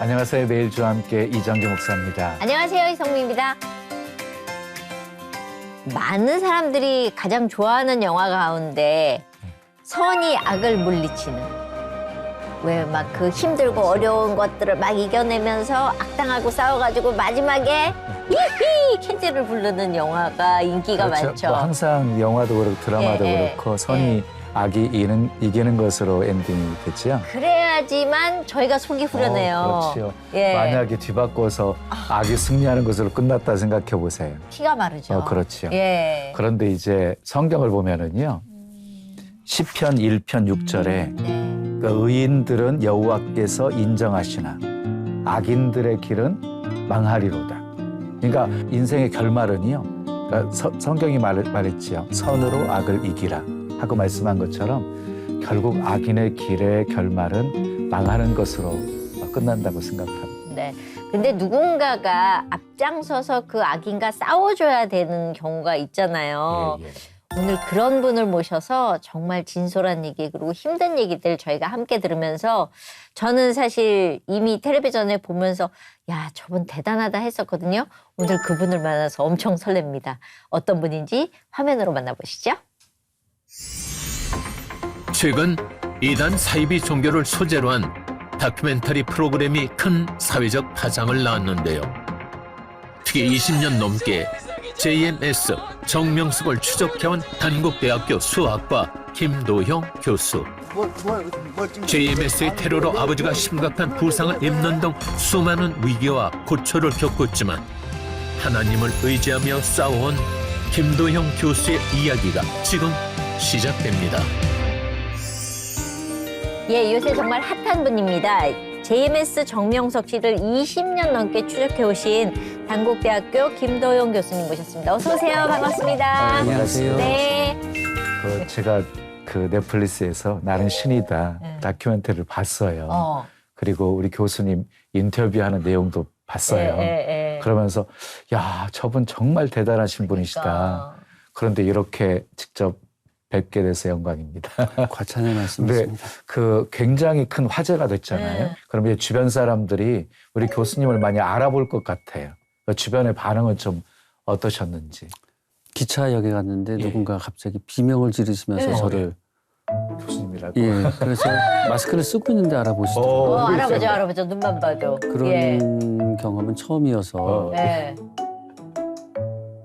안녕하세요. 매일 주와 함께 이정규 목사입니다. 안녕하세요. 이성미입니다. 많은 사람들이 가장 좋아하는 영화 가운데 선이 악을 물리치는, 왜 막 그 힘들고 어려운 것들을 막 이겨내면서 악당하고 싸워가지고 마지막에 히히 캔디를 부르는 영화가 인기가 그렇죠. 많죠. 뭐 항상 영화도 그렇고 드라마도 그렇고 선이 악이 이기는 것으로 엔딩이 됐죠. 그래야지만 저희가 속이 후련해요. 그렇죠. 예. 만약에 뒤바꿔서 악이 승리하는 것으로 끝났다 생각해 보세요. 피가 마르죠. 그렇죠. 예. 그런데 이제 성경을 보면은요. 시편 1편 6절에 그 의인들은 여호와께서 인정하시나 악인들의 길은 망하리로다. 그러니까 인생의 결말은요. 그러니까 성경이 말했지요. 선으로 악을 이기라 하고 말씀한 것처럼 결국 악인의 길의 결말은 망하는 것으로 끝난다고 생각합니다. 네. 근데 누군가가 앞장서서 그 악인과 싸워줘야 되는 경우가 있잖아요. 예, 예. 오늘 그런 분을 모셔서 정말 진솔한 얘기 그리고 힘든 얘기들 저희가 함께 들으면서 저는 사실 이미 텔레비전에 보면서 야, 저분 대단하다 했었거든요. 오늘 그분을 만나서 엄청 설렙니다. 어떤 분인지 화면으로 만나보시죠. 최근 이단 사이비 종교를 소재로 한 다큐멘터리 프로그램이 큰 사회적 파장을 낳았는데요. 특히 20년 넘게 JMS 정명석을 추적해온 단국대학교 수학과 김도형 교수. JMS의 테러로 아버지가 심각한 부상을 입는 등 수많은 위기와 고초를 겪었지만 하나님을 의지하며 싸워온 김도형 교수의 이야기가 지금 시작됩니다. 예, 요새 정말 핫한 분입니다. JMS 정명석 씨를 20년 넘게 추적해 오신 단국대학교 김도용 교수님 모셨습니다. 어서 오세요. 반갑습니다. 안녕하세요. 네. 제가 그 넷플릭스에서 나는 신이다 다큐멘터리를 봤어요. 그리고 우리 교수님 인터뷰하는 내용도 봤어요. 그러면서 야, 저분 정말 대단하신 분이시다. 그러니까. 그런데 이렇게 직접 뵙게 돼서 영광입니다. 과찬의 말씀이십니다. 그 굉장히 큰 화제가 됐잖아요. 그럼 이제 주변 사람들이 우리 교수님을 많이 알아볼 것 같아요. 주변의 반응은 좀 어떠셨는지. 기차역에 갔는데 예. 누군가 갑자기 비명을 지르시면서 저를 교수님이라고. 예, 그래서 마스크를 쓰고 있는데 알아보시더라고요. 알아보죠. 눈만 봐도. 그런 예. 경험은 처음이어서 네.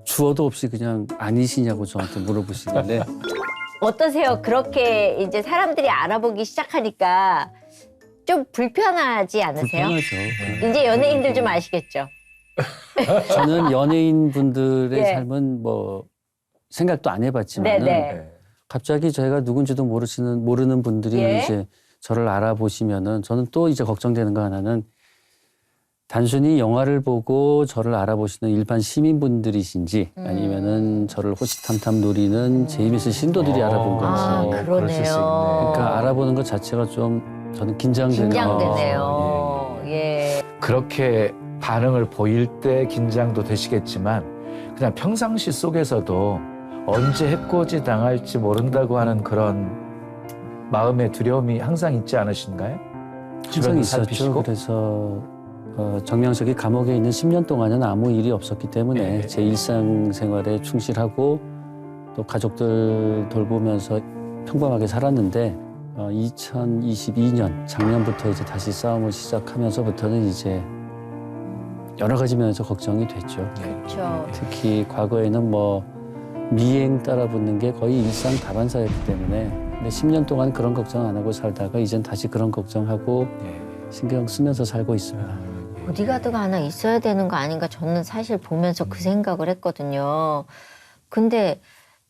주어도 없이 그냥 아니시냐고 저한테 물어보시는데 어떠세요? 그렇게 이제 사람들이 알아보기 시작하니까 좀 불편하지 않으세요? 불편하죠. 이제 연예인들 좀 아시겠죠? 저는 연예인 분들의 예. 삶은 뭐 생각도 안 해봤지만 네네. 갑자기 저희가 누군지도 모르는 분들이 예. 이제 저를 알아보시면은 저는 또 이제 걱정되는 거 하나는 단순히 영화를 보고 저를 알아보시는 일반 시민분들이신지 아니면은 저를 호시탐탐 노리는 JMS 신도들이 알아본 건지. 아, 그럴 수 있네. 그러네요. 그러니까 알아보는 것 자체가 좀 저는 긴장되네요. 예. 그렇게 반응을 보일 때 긴장도 되시겠지만 그냥 평상시 속에서도 언제 해코지 당할지 모른다고 하는 그런 마음의 두려움이 항상 있지 않으신가요? 항상 주변을 있었죠. 살피시고? 그래서 정명석이 감옥에 있는 10년 동안은 아무 일이 없었기 때문에 제 일상생활에 충실하고 또 가족들 돌보면서 평범하게 살았는데 2022년 작년부터 이제 다시 싸움을 시작하면서부터는 이제 여러 가지 면에서 걱정이 됐죠. 그렇죠. 특히 과거에는 뭐 미행 따라붙는 게 거의 일상 다반사였기 때문에 근데 10년 동안 그런 걱정 안 하고 살다가 이젠 다시 그런 걱정하고 신경 쓰면서 살고 있습니다. 보디가드가 하나 있어야 되는 거 아닌가 저는 사실 보면서 그 생각을 했거든요. 근데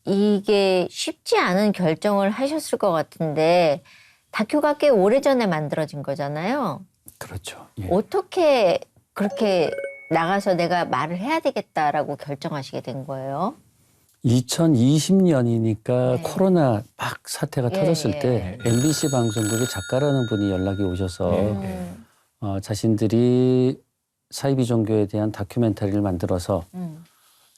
이게 쉽지 않은 결정을 하셨을 것 같은데 다큐가 꽤 오래전에 만들어진 거잖아요. 그렇죠. 예. 어떻게 그렇게 나가서 내가 말을 해야 되겠다라고 결정하시게 된 거예요? 2020년이니까 네. 코로나 막 사태가 예, 터졌을 예. 때 MBC 방송국의 작가라는 분이 연락이 오셔서 네. 자신들이 사이비 종교에 대한 다큐멘터리를 만들어서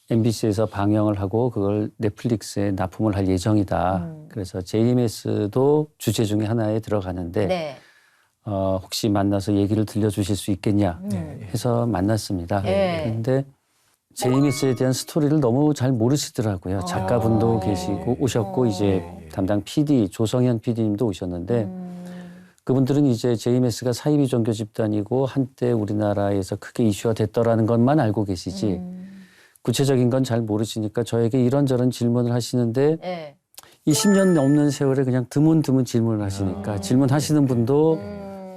MBC에서 방영을 하고 그걸 넷플릭스에 납품을 할 예정이다. 그래서 JMS도 주제 중에 하나에 들어가는데 네. 혹시 만나서 얘기를 들려주실 수 있겠냐 해서 만났습니다. 예. 그런데 JMS에 대한 스토리를 너무 잘 모르시더라고요. 작가분도 계시고 오셨고 이제 담당 PD 조성현 PD님도 오셨는데 그분들은 이제 JMS가 사이비 종교 집단이고 한때 우리나라에서 크게 이슈화 됐더라는 것만 알고 계시지 구체적인 건 잘 모르시니까 저에게 이런저런 질문을 하시는데 예. 이 10년 넘는 세월에 그냥 드문드문 질문을 하시니까 질문하시는 분도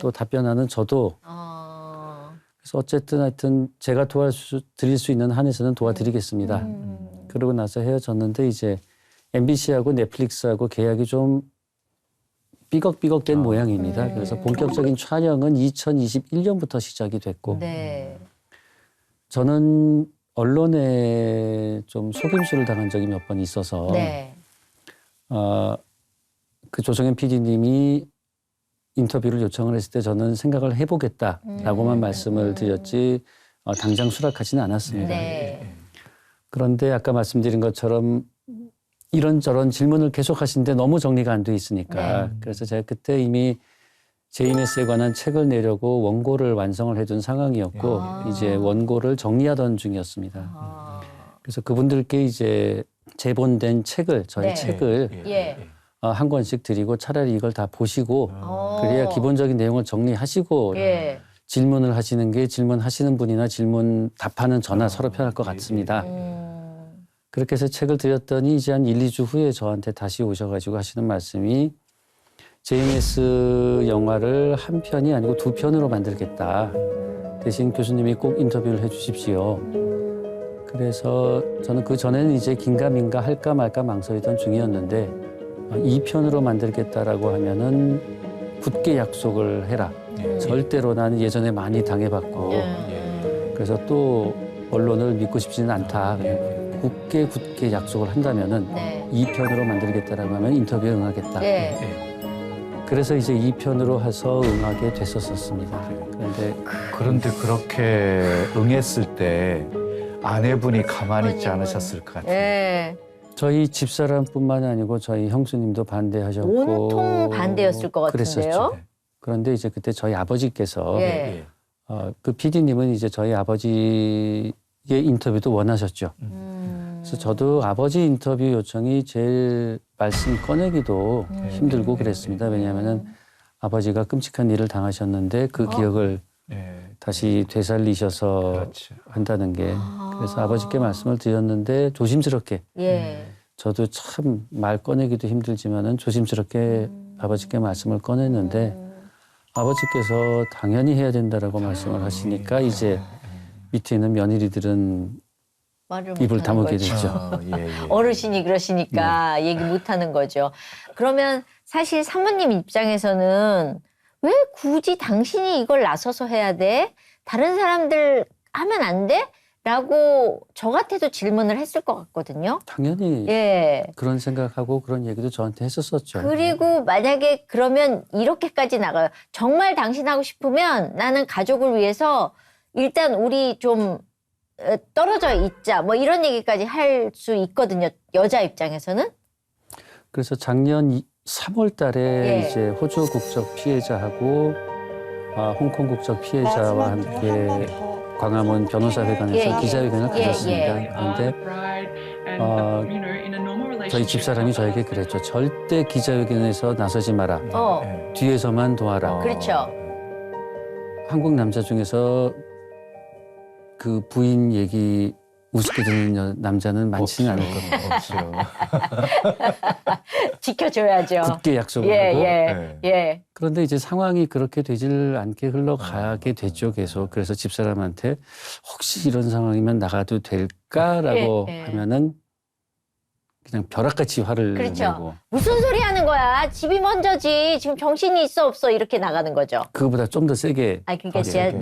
또 답변하는 저도 그래서 어쨌든 하여튼 제가 도와드릴 수 있는 한에서는 도와드리겠습니다. 그러고 나서 헤어졌는데 이제 MBC하고 넷플릭스하고 계약이 좀 삐걱삐걱된 모양입니다. 그래서 본격적인 촬영은 2021년부터 시작이 됐고 네. 저는 언론에 좀 속임수를 당한 적이 몇 번 있어서 네. 그 조성현 PD님이 인터뷰를 요청을 했을 때 저는 생각을 해보겠다라고만 말씀을 드렸지 당장 수락하지는 않았습니다. 네. 그런데 아까 말씀드린 것처럼 이런저런 질문을 계속 하시는데 너무 정리가 안 돼 있으니까 그래서 제가 그때 이미 JMS에 관한 책을 내려고 원고를 완성을 해둔 상황이었고 이제 원고를 정리하던 중이었습니다. 그래서 그분들께 이제 제본된 책을 저희 네. 책을 예. 한 권씩 드리고 차라리 이걸 다 보시고 그래야 기본적인 내용을 정리하시고 예. 질문을 하시는 게 질문하시는 분이나 질문 답하는 저나 서로 편할 것 같습니다. 그렇게 해서 책을 드렸더니 이제 한 1, 2주 후에 저한테 다시 오셔가지고 하시는 말씀이 JMS 영화를 한 편이 아니고 두 편으로 만들겠다. 대신 교수님이 꼭 인터뷰를 해 주십시오. 그래서 저는 그 전에는 이제 긴가민가 할까 말까 망설이던 중이었는데 2편으로 만들겠다라고 하면은 굳게 약속을 해라. 절대로 나는 예전에 많이 당해봤고 그래서 또 언론을 믿고 싶지는 않다. 굳게 약속을 한다면은 네. 2편으로 만들겠다라고 하면 인터뷰에 응하겠다. 예. 그래서 이제 2편으로 해서 응하게 됐었습니다. 그런데 그렇게 응했을 때 아내분이 가만히 있지 않으셨을 것 같아요. 예. 저희 집사람뿐만 아니고 저희 형수님도 반대하셨고 온통 반대였을 것 같은데요. 그랬었죠. 그런데 이제 그때 저희 아버지께서 예. 그 PD님은 이제 저희 아버지의 인터뷰도 원하셨죠. 그래서 저도 아버지 인터뷰 요청이 제일 말씀 꺼내기도 힘들고 그랬습니다. 왜냐하면은 아버지가 끔찍한 일을 당하셨는데 그 기억을 다시 되살리셔서 그렇죠. 한다는 게 그래서 아버지께 말씀을 드렸는데 조심스럽게 예. 저도 참 말 꺼내기도 힘들지만은 조심스럽게 아버지께 말씀을 꺼냈는데 아버지께서 당연히 해야 된다라고 말씀을 하시니까 이제 밑에 있는 며느리들은 말을 입을 못하는 다물게 거죠. 됐죠. 어르신이 그러시니까 얘기 못하는 거죠. 그러면 사실 사모님 입장에서는 왜 굳이 당신이 이걸 나서서 해야 돼? 다른 사람들 하면 안 돼? 라고 저 같아도 질문을 했을 것 같거든요. 당연히 예. 그런 생각하고 그런 얘기도 저한테 했었었죠. 그리고 만약에 그러면 이렇게까지 나가요. 정말 당신 하고 싶으면 나는 가족을 위해서 일단 우리 좀 떨어져 있자. 뭐 이런 얘기까지 할 수 있거든요. 여자 입장에서는. 그래서 작년 3월 달에 예. 이제 호주 국적 피해자하고 홍콩 국적 피해자와 함께 광화문 변호사회관에서 예, 기자회견을 예, 가졌습니다. 예. 그런데 저희 집사람이 저에게 그랬죠. 절대 기자회견에서 나서지 마라. 뒤에서만 도와라. 그렇죠. 한국 남자 중에서 그 부인 얘기 우습게 듣는 남자는 많지는 않을 겁니다. 없죠. 지켜줘야죠. 굳게 약속을 예, 하고. 예, 예. 그런데 이제 상황이 그렇게 되질 않게 흘러가게 됐죠. 계속. 그래서 집사람한테 혹시 이런 상황이면 나가도 될까라고 예, 예. 하면은 그냥 벼락같이 화를 그렇죠. 내고 무슨 소리 하는 거야? 집이 먼저지. 지금 정신이 있어 없어 이렇게 나가는 거죠. 그거보다 좀 더 세게 아 그러니까 예, 제가 예.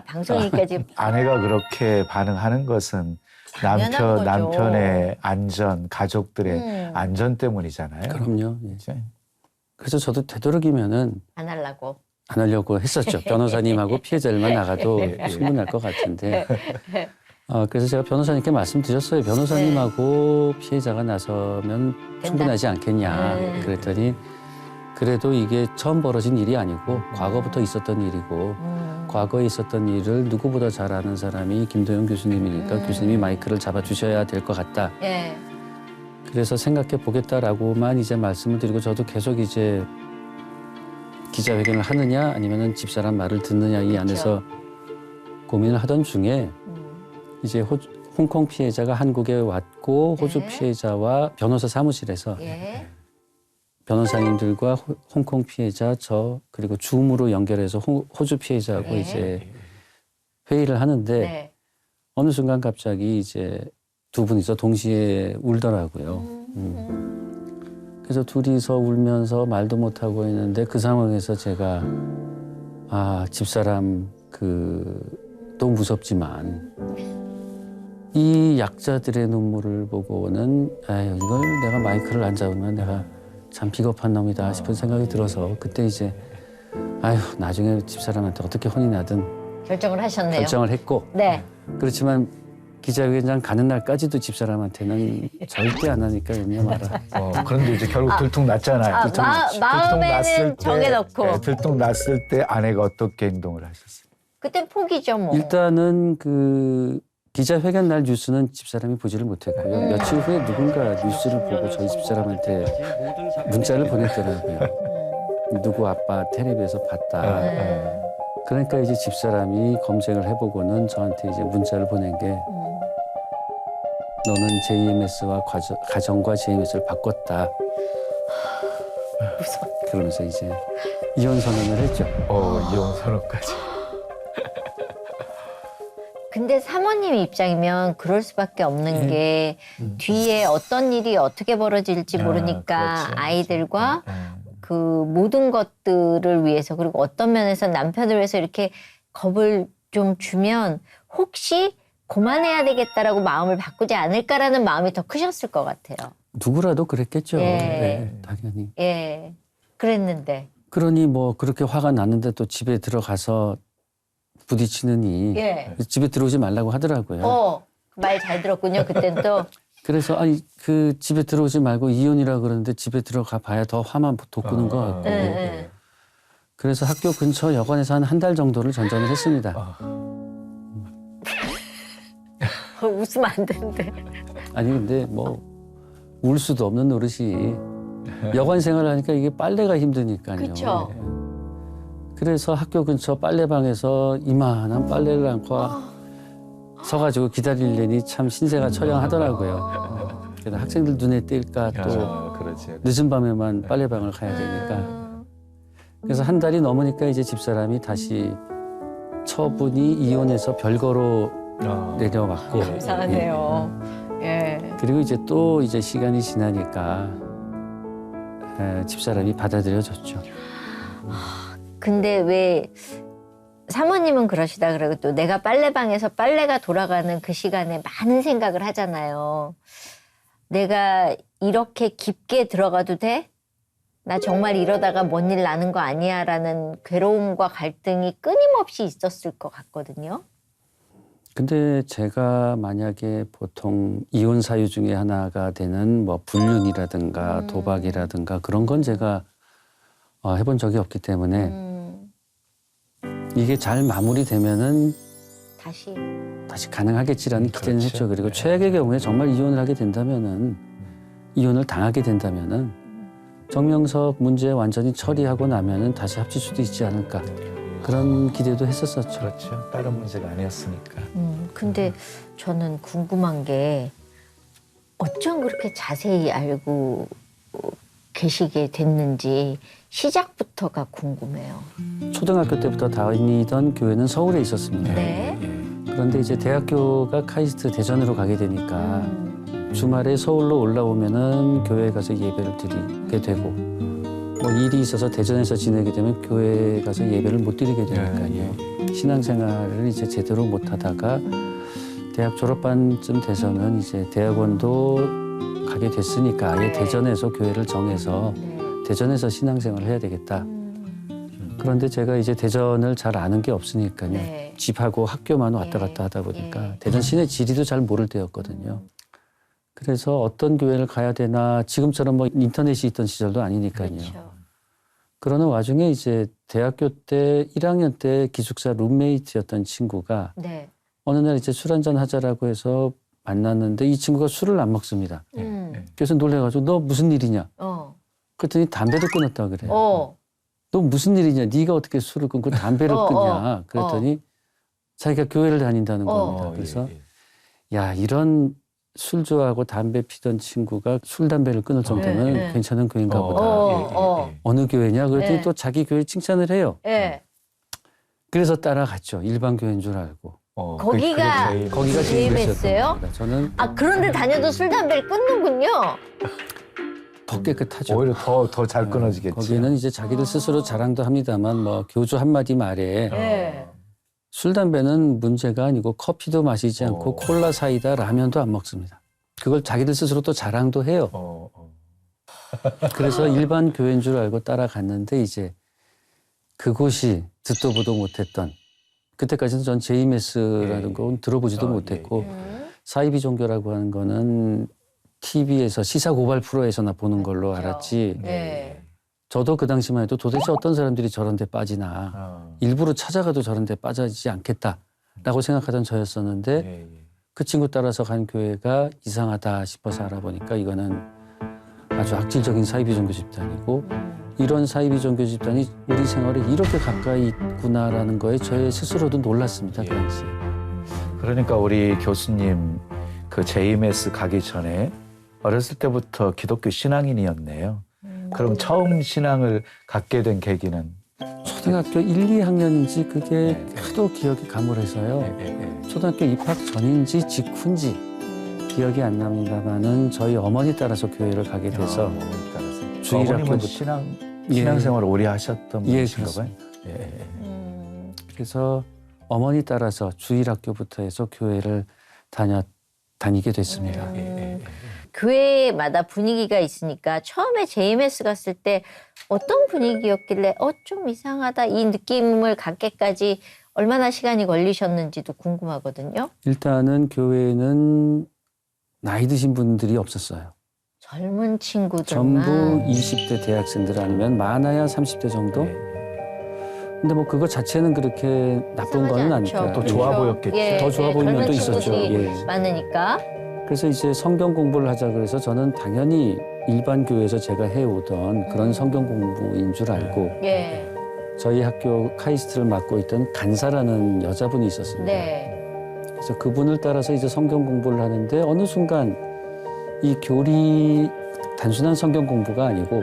방송이니까 지금 아내가 그렇게 반응하는 것은 당연한 거죠. 남편의 안전, 가족들의 안전 때문이잖아요. 그럼요. 예. 그렇죠? 그래서 저도 되도록이면은 안 하려고. 안 하려고 했었죠. 변호사님하고 피해자들만 나가도 충분할 것 같은데. 그래서 제가 변호사님께 말씀드렸어요. 변호사님하고 피해자가 나서면 충분하지 않겠냐. 그랬더니 그래도 이게 처음 벌어진 일이 아니고 과거부터 있었던 일이고 과거에 있었던 일을 누구보다 잘 아는 사람이 김도영 교수님이니까 교수님이 마이크를 잡아주셔야 될 것 같다. 예. 그래서 생각해 보겠다라고만 이제 말씀을 드리고 저도 계속 이제 기자회견을 하느냐 아니면은 집사람 말을 듣느냐 이 안에서 고민을 하던 중에 이제 홍콩 피해자가 한국에 왔고 호주 네. 피해자와 변호사 사무실에서 예. 변호사님들과 홍콩 피해자 저 그리고 줌으로 연결해서 호주 피해자하고 네. 이제 회의를 하는데 네. 어느 순간 갑자기 이제 두 분이서 동시에 울더라고요. 그래서 둘이서 울면서 말도 못하고 있는데 그 상황에서 제가 집사람 또 무섭지만 이 약자들의 눈물을 보고는 이걸 내가 마이크를 안 잡으면 내가 참 비겁한 놈이다 싶은 생각이 들어서 그때 이제 나중에 집사람한테 어떻게 혼이 나든 결정을 하셨네요. 결정을 했고 네. 그렇지만 기자회견장 가는 날까지도 집사람한테는 절대 안 하니까 염려 마라. 그런데 이제 결국 들통났잖아요. 마음에는 정해놓고. 네, 들통났을 때 아내가 어떻게 행동을 하셨어요? 그땐 포기죠 뭐. 일단은 그 기자회견 날 뉴스는 집사람이 보지를 못했고요. 며칠 후에 누군가 뉴스를 보고 저희 집사람한테 문자를 보냈더라고요. 누구 아빠 텔레비에서 봤다. 그러니까 이제 집사람이 검색을 해보고는 저한테 이제 문자를 보낸 게 너는 JMS와 가정과 JMS를 바꿨다. 무서워. 그러면서 이제 이혼 선언을 했죠. 이혼 선언까지. 근데 사모님 입장이면 그럴 수밖에 없는 게 뒤에 어떤 일이 어떻게 벌어질지 모르니까 그렇지. 아이들과 그 모든 것들을 위해서 그리고 어떤 면에서 남편을 위해서 이렇게 겁을 좀 주면 혹시 그만해야 되겠다라고 마음을 바꾸지 않을까라는 마음이 더 크셨을 것 같아요. 누구라도 그랬겠죠. 예. 네, 당연히. 예. 그랬는데. 그러니 뭐 그렇게 화가 났는데 또 집에 들어가서 부딪히느니 예. 집에 들어오지 말라고 하더라고요. 말 잘 들었군요. 그땐 또. 그래서 그 집에 들어오지 말고 이혼이라 그러는데 집에 들어가 봐야 더 화만 돋구는 것 같고. 예. 그래서 학교 근처 여관에서 한 달 정도를 전전을 했습니다. 웃으면 안 되는데. 아니 근데 뭐 울 수도 없는 노릇이 여관 생활을 하니까 이게 빨래가 힘드니까요. 그쵸. 그래서 학교 근처 빨래방에서 이만한 빨래를 안고 서가지고 기다리려니 참 신세가 처량하더라고요. 그래서 학생들 눈에 띌까 또 그렇지. 늦은 밤에만 빨래방을 가야 되니까. 그래서 한 달이 넘으니까 이제 집사람이 다시 처분이 이혼해서 별거로 내려왔고. 감사하네요. 예. 그리고 이제 또 이제 시간이 지나니까 집사람이 받아들여졌죠. 근데 왜 사모님은 그러시다 그러고 또 내가 빨래방에서 빨래가 돌아가는 그 시간에 많은 생각을 하잖아요. 내가 이렇게 깊게 들어가도 돼? 나 정말 이러다가 뭔 일 나는 거 아니야? 라는 괴로움과 갈등이 끊임없이 있었을 것 같거든요. 근데 제가 만약에 보통 이혼 사유 중에 하나가 되는 뭐 불륜이라든가 도박이라든가 그런 건 제가 해본 적이 없기 때문에 이게 잘 마무리되면은 다시 가능하겠지라는 기대는 그렇죠. 했죠. 그리고 최악의 경우에 정말 이혼을 하게 된다면은 이혼을 당하게 된다면은 정명석 문제 완전히 처리하고 나면은 다시 합칠 수도 있지 않을까 그런 기대도 했었었죠. 그렇죠. 다른 문제가 아니었으니까. 근데 저는 궁금한 게 어쩜 그렇게 자세히 알고 계시게 됐는지 시작부터가 궁금해요. 초등학교 때부터 다니던 교회는 서울에 있었습니다. 네. 그런데 이제 대학교가 카이스트 대전으로 가게 되니까 주말에 서울로 올라오면은 교회에 가서 예배를 드리게 되고 뭐 일이 있어서 대전에서 지내게 되면 교회에 가서 예배를 못 드리게 되니까요. 신앙생활을 이제 제대로 못 하다가 대학 졸업반쯤 돼서는 이제 대학원도 가게 됐으니까 아예 대전에서 교회를 정해서 대전에서 신앙생활을 해야 되겠다. 그런데 제가 이제 대전을 잘 아는 게 없으니까요. 네. 집하고 학교만 왔다 갔다 하다 보니까 대전 시내 지리도 잘 모를 때였거든요. 그래서 어떤 교회를 가야 되나 지금처럼 뭐 인터넷이 있던 시절도 아니니까요. 그렇죠. 그러는 와중에 이제 대학교 때 1학년 때 기숙사 룸메이트였던 친구가 네. 어느 날 이제 술 한잔 하자라고 해서 만났는데 이 친구가 술을 안 먹습니다. 그래서 놀래가지고 너 무슨 일이냐? 그랬더니 담배도 끊었다 그래요. 너 무슨 일이냐? 네가 어떻게 술을 끊고 담배를 끊냐? 그랬더니 자기가 교회를 다닌다는 겁니다. 그래서 야, 이런 술 좋아하고 담배 피던 친구가 술, 담배를 끊을 정도면 괜찮은 교회인가 보다. 어느 교회냐? 그랬더니 또 자기 교회 칭찬을 해요. 그래서 따라갔죠. 일반 교회인 줄 알고. 거기가 거기가 JMS예요? 겁니다. 저는 그런데 다녀도 술, 담배를 끊는군요. 더 깨끗하죠. 오히려 더 잘 끊어지겠지. 거기는 이제 자기들 스스로 자랑도 합니다만 뭐 교주 한마디 말에 술, 담배는 문제가 아니고 커피도 마시지 않고 콜라, 사이다, 라면도 안 먹습니다. 그걸 자기들 스스로 또 자랑도 해요. 그래서 일반 교회인 줄 알고 따라갔는데 이제 그곳이 듣도 보도 못했던 그때까지는 전 JMS라는 건 들어보지도 못했고 사이비 종교라고 하는 거는 TV에서 시사 고발 프로에서나 보는 걸로 알았지. 저도 그 당시만 해도 도대체 어떤 사람들이 저런 데 빠지나 일부러 찾아가도 저런 데 빠지지 않겠다라고 생각하던 저였었는데 그 친구 따라서 간 교회가 이상하다 싶어서 알아보니까 이거는 아주 악질적인 사이비 종교 집단이고 이런 사이비 종교 집단이 우리 생활에 이렇게 가까이 있구나라는 거에 저의 스스로도 놀랐습니다. 그 당시에. 그러니까 우리 교수님 그 JMS 가기 전에 어렸을 때부터 기독교 신앙인이었네요. 그럼 처음 신앙을 갖게 된 계기는? 초등학교 1, 2학년인지 그게 하도 기억이 가물해서요. 초등학교 입학 전인지 직후인지 기억이 안 납니다만은 저희 어머니 따라서 교회를 가게 돼서 주일학교부터 주일학교부터 신앙생활을 오래 하셨던 분이신가 봐요. 그래서 어머니 따라서 주일학교부터 해서 교회를 다니게 됐습니다. 교회마다 분위기가 있으니까 처음에 JMS 갔을 때 어떤 분위기였길래 좀 이상하다 이 느낌을 갖게까지 얼마나 시간이 걸리셨는지도 궁금하거든요. 일단은 교회는 나이 드신 분들이 없었어요. 젊은 친구들만. 전부 20대 대학생들 아니면 많아야 30대 정도? 근데 뭐 그거 자체는 그렇게 나쁜 거는 아니고요. 또 좋아 보였겠죠. 더 좋아 보이는 젊은 또 있었죠. 친구들이 많으니까. 그래서 이제 성경 공부를 하자 그래서 저는 당연히 일반 교회에서 제가 해오던 그런 성경 공부인 줄 알고 저희 학교 카이스트를 맡고 있던 간사라는 여자분이 있었습니다. 그래서 그분을 따라서 이제 성경 공부를 하는데 어느 순간 이 교리 단순한 성경 공부가 아니고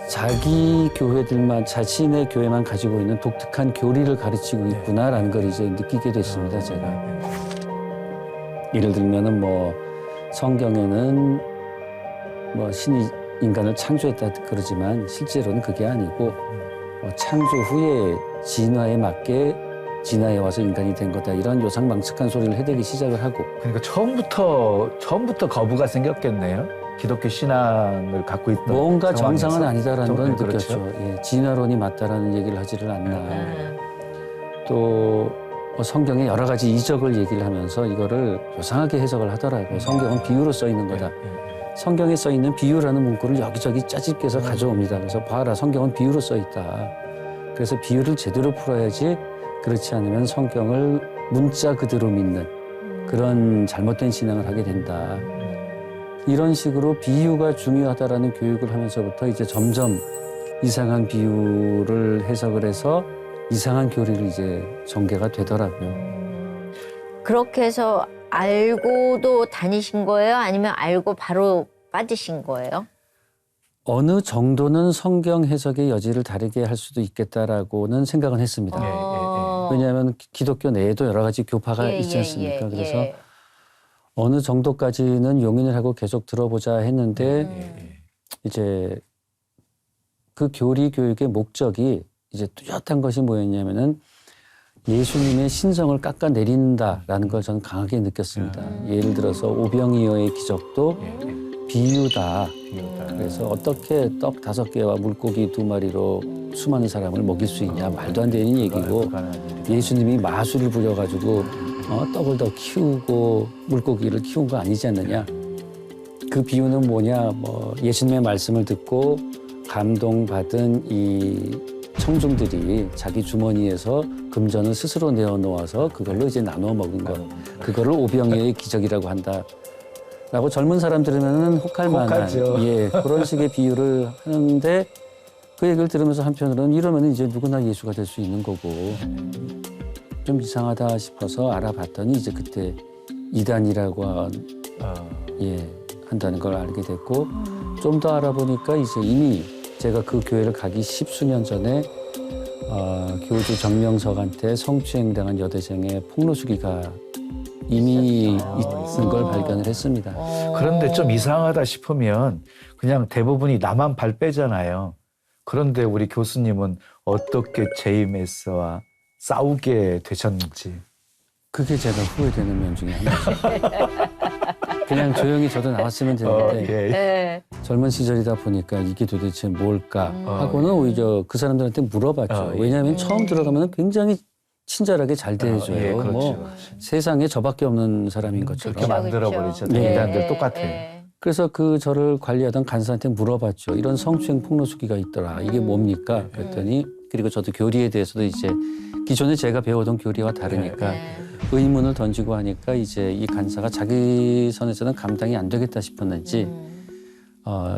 자기 교회들만 자신의 교회만 가지고 있는 독특한 교리를 가르치고 있구나라는 걸 이제 느끼게 됐습니다. 제가. 예를 들면은 뭐 성경에는 뭐 신이 인간을 창조했다 그러지만 실제로는 그게 아니고 창조 후에 진화에 맞게 진화해 와서 인간이 된 거다 이런 요상망측한 소리를 해대기 시작을 하고 그러니까 처음부터 거부가 생겼겠네요. 기독교 신앙을 갖고 있던 뭔가 상황에서. 정상은 아니다라는 건 그렇죠. 느꼈죠. 진화론이 맞다라는 얘기를 하지를 않나. 또 성경에 여러 가지 이적을 얘기를 하면서 이거를 요상하게 해석을 하더라고요. 성경은 비유로 써 있는 거다. 성경에 써 있는 비유라는 문구를 여기저기 짜집게서 가져옵니다. 그래서 봐라, 성경은 비유로 써 있다. 그래서 비유를 제대로 풀어야지 그렇지 않으면 성경을 문자 그대로 믿는 그런 잘못된 신앙을 하게 된다. 이런 식으로 비유가 중요하다라는 교육을 하면서부터 이제 점점 이상한 비유를 해석을 해서 이상한 교리를 이제 전개가 되더라고요. 그렇게 해서 알고도 다니신 거예요? 아니면 알고 바로 빠지신 거예요? 어느 정도는 성경 해석의 여지를 다르게 할 수도 있겠다라고는 생각은 했습니다. 왜냐하면 기독교 내에도 여러 가지 교파가 있지 않습니까? 그래서 어느 정도까지는 용인을 하고 계속 들어보자 했는데 이제 그 교리 교육의 목적이 이제 뚜렷한 것이 뭐였냐면은 예수님의 신성을 깎아내린다라는 걸 저는 강하게 느꼈습니다. 예를 들어서 오병이어의 기적도 비유다. 그래서 어떻게 떡 5개와 물고기 2마리로 수많은 사람을 먹일 수 있냐. 말도 안 되는 얘기고 예수님이 마술을 부려가지고 떡을 더 키우고 물고기를 키운 거 아니지 않느냐. 그 비유는 뭐냐. 뭐 예수님의 말씀을 듣고 감동받은 이 청중들이 자기 주머니에서 금전을 스스로 내어놓아서 그걸로 이제 나눠 먹은 것. 그거를 오병이어의 기적이라고 한다. 라고 젊은 사람 들으면 혹할 만한 예, 그런 식의 비유를 하는데 그 얘기를 들으면서 한편으로는 이러면 이제 누구나 예수가 될 수 있는 거고 좀 이상하다 싶어서 알아봤더니 이제 그때 이단이라고 예, 한다는 걸 알게 됐고 좀 더 알아보니까 이제 이미 제가 그 교회를 가기 10수년 전에 교주 정명석한테 성추행당한 여대생의 폭로수기가 이미 있는 걸 발견을 했습니다. 그런데 좀 이상하다 싶으면 그냥 대부분이 나만 발 빼잖아요. 그런데 우리 교수님은 어떻게 JMS와 싸우게 되셨는지. 그게 제가 후회되는 면 중에 하나죠. 그냥 조용히 저도 나왔으면 되는데 예. 네. 젊은 시절이다 보니까 이게 도대체 뭘까 하고는 오히려 그 사람들한테 물어봤죠. 예. 왜냐하면 처음 들어가면 굉장히 친절하게 잘 대해줘요. 예, 그렇죠. 뭐 세상에 저밖에 없는 사람인 것처럼. 그렇게 만들어버리죠. 네. 이단들 똑같아. 그래서 그 저를 관리하던 간사한테 물어봤죠. 이런 성추행 폭로수기가 있더라. 이게 뭡니까? 그랬더니 그리고 저도 교리에 대해서도 이제 기존에 제가 배우던 교리와 다르니까 의문을 던지고 하니까 이제 이 간사가 자기 선에서는 감당이 안 되겠다 싶었는지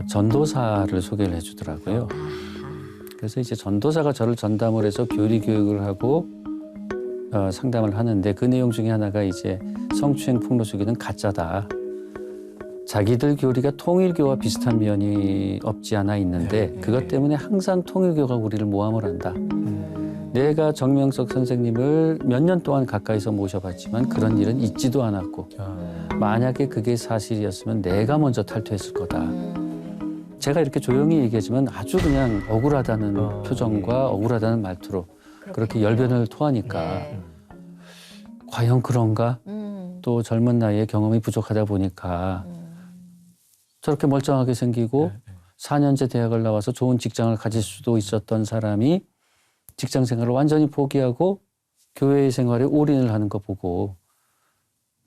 전도사를 소개를 해주더라고요. 그래서 이제 전도사가 저를 전담을 해서 교리 교육을 하고 상담을 하는데 그 내용 중에 하나가 이제 성추행 폭로수기는 가짜다. 자기들 교리가 통일교와 비슷한 면이 없지 않아 있는데 그것 때문에 항상 통일교가 우리를 모함을 한다. 내가 정명석 선생님을 몇 년 동안 가까이서 모셔봤지만 그런 일은 있지도 않았고 만약에 그게 사실이었으면 내가 먼저 탈퇴했을 거다. 제가 이렇게 조용히 얘기하지만 아주 그냥 억울하다는 표정과 억울하다는 말투로 그렇게 열변을 토하니까 과연 그런가? 또 젊은 나이에 경험이 부족하다 보니까 저렇게 멀쩡하게 생기고 4년제 대학을 나와서 좋은 직장을 가질 수도 있었던 사람이 직장 생활을 완전히 포기하고 교회 생활에 올인을 하는 거 보고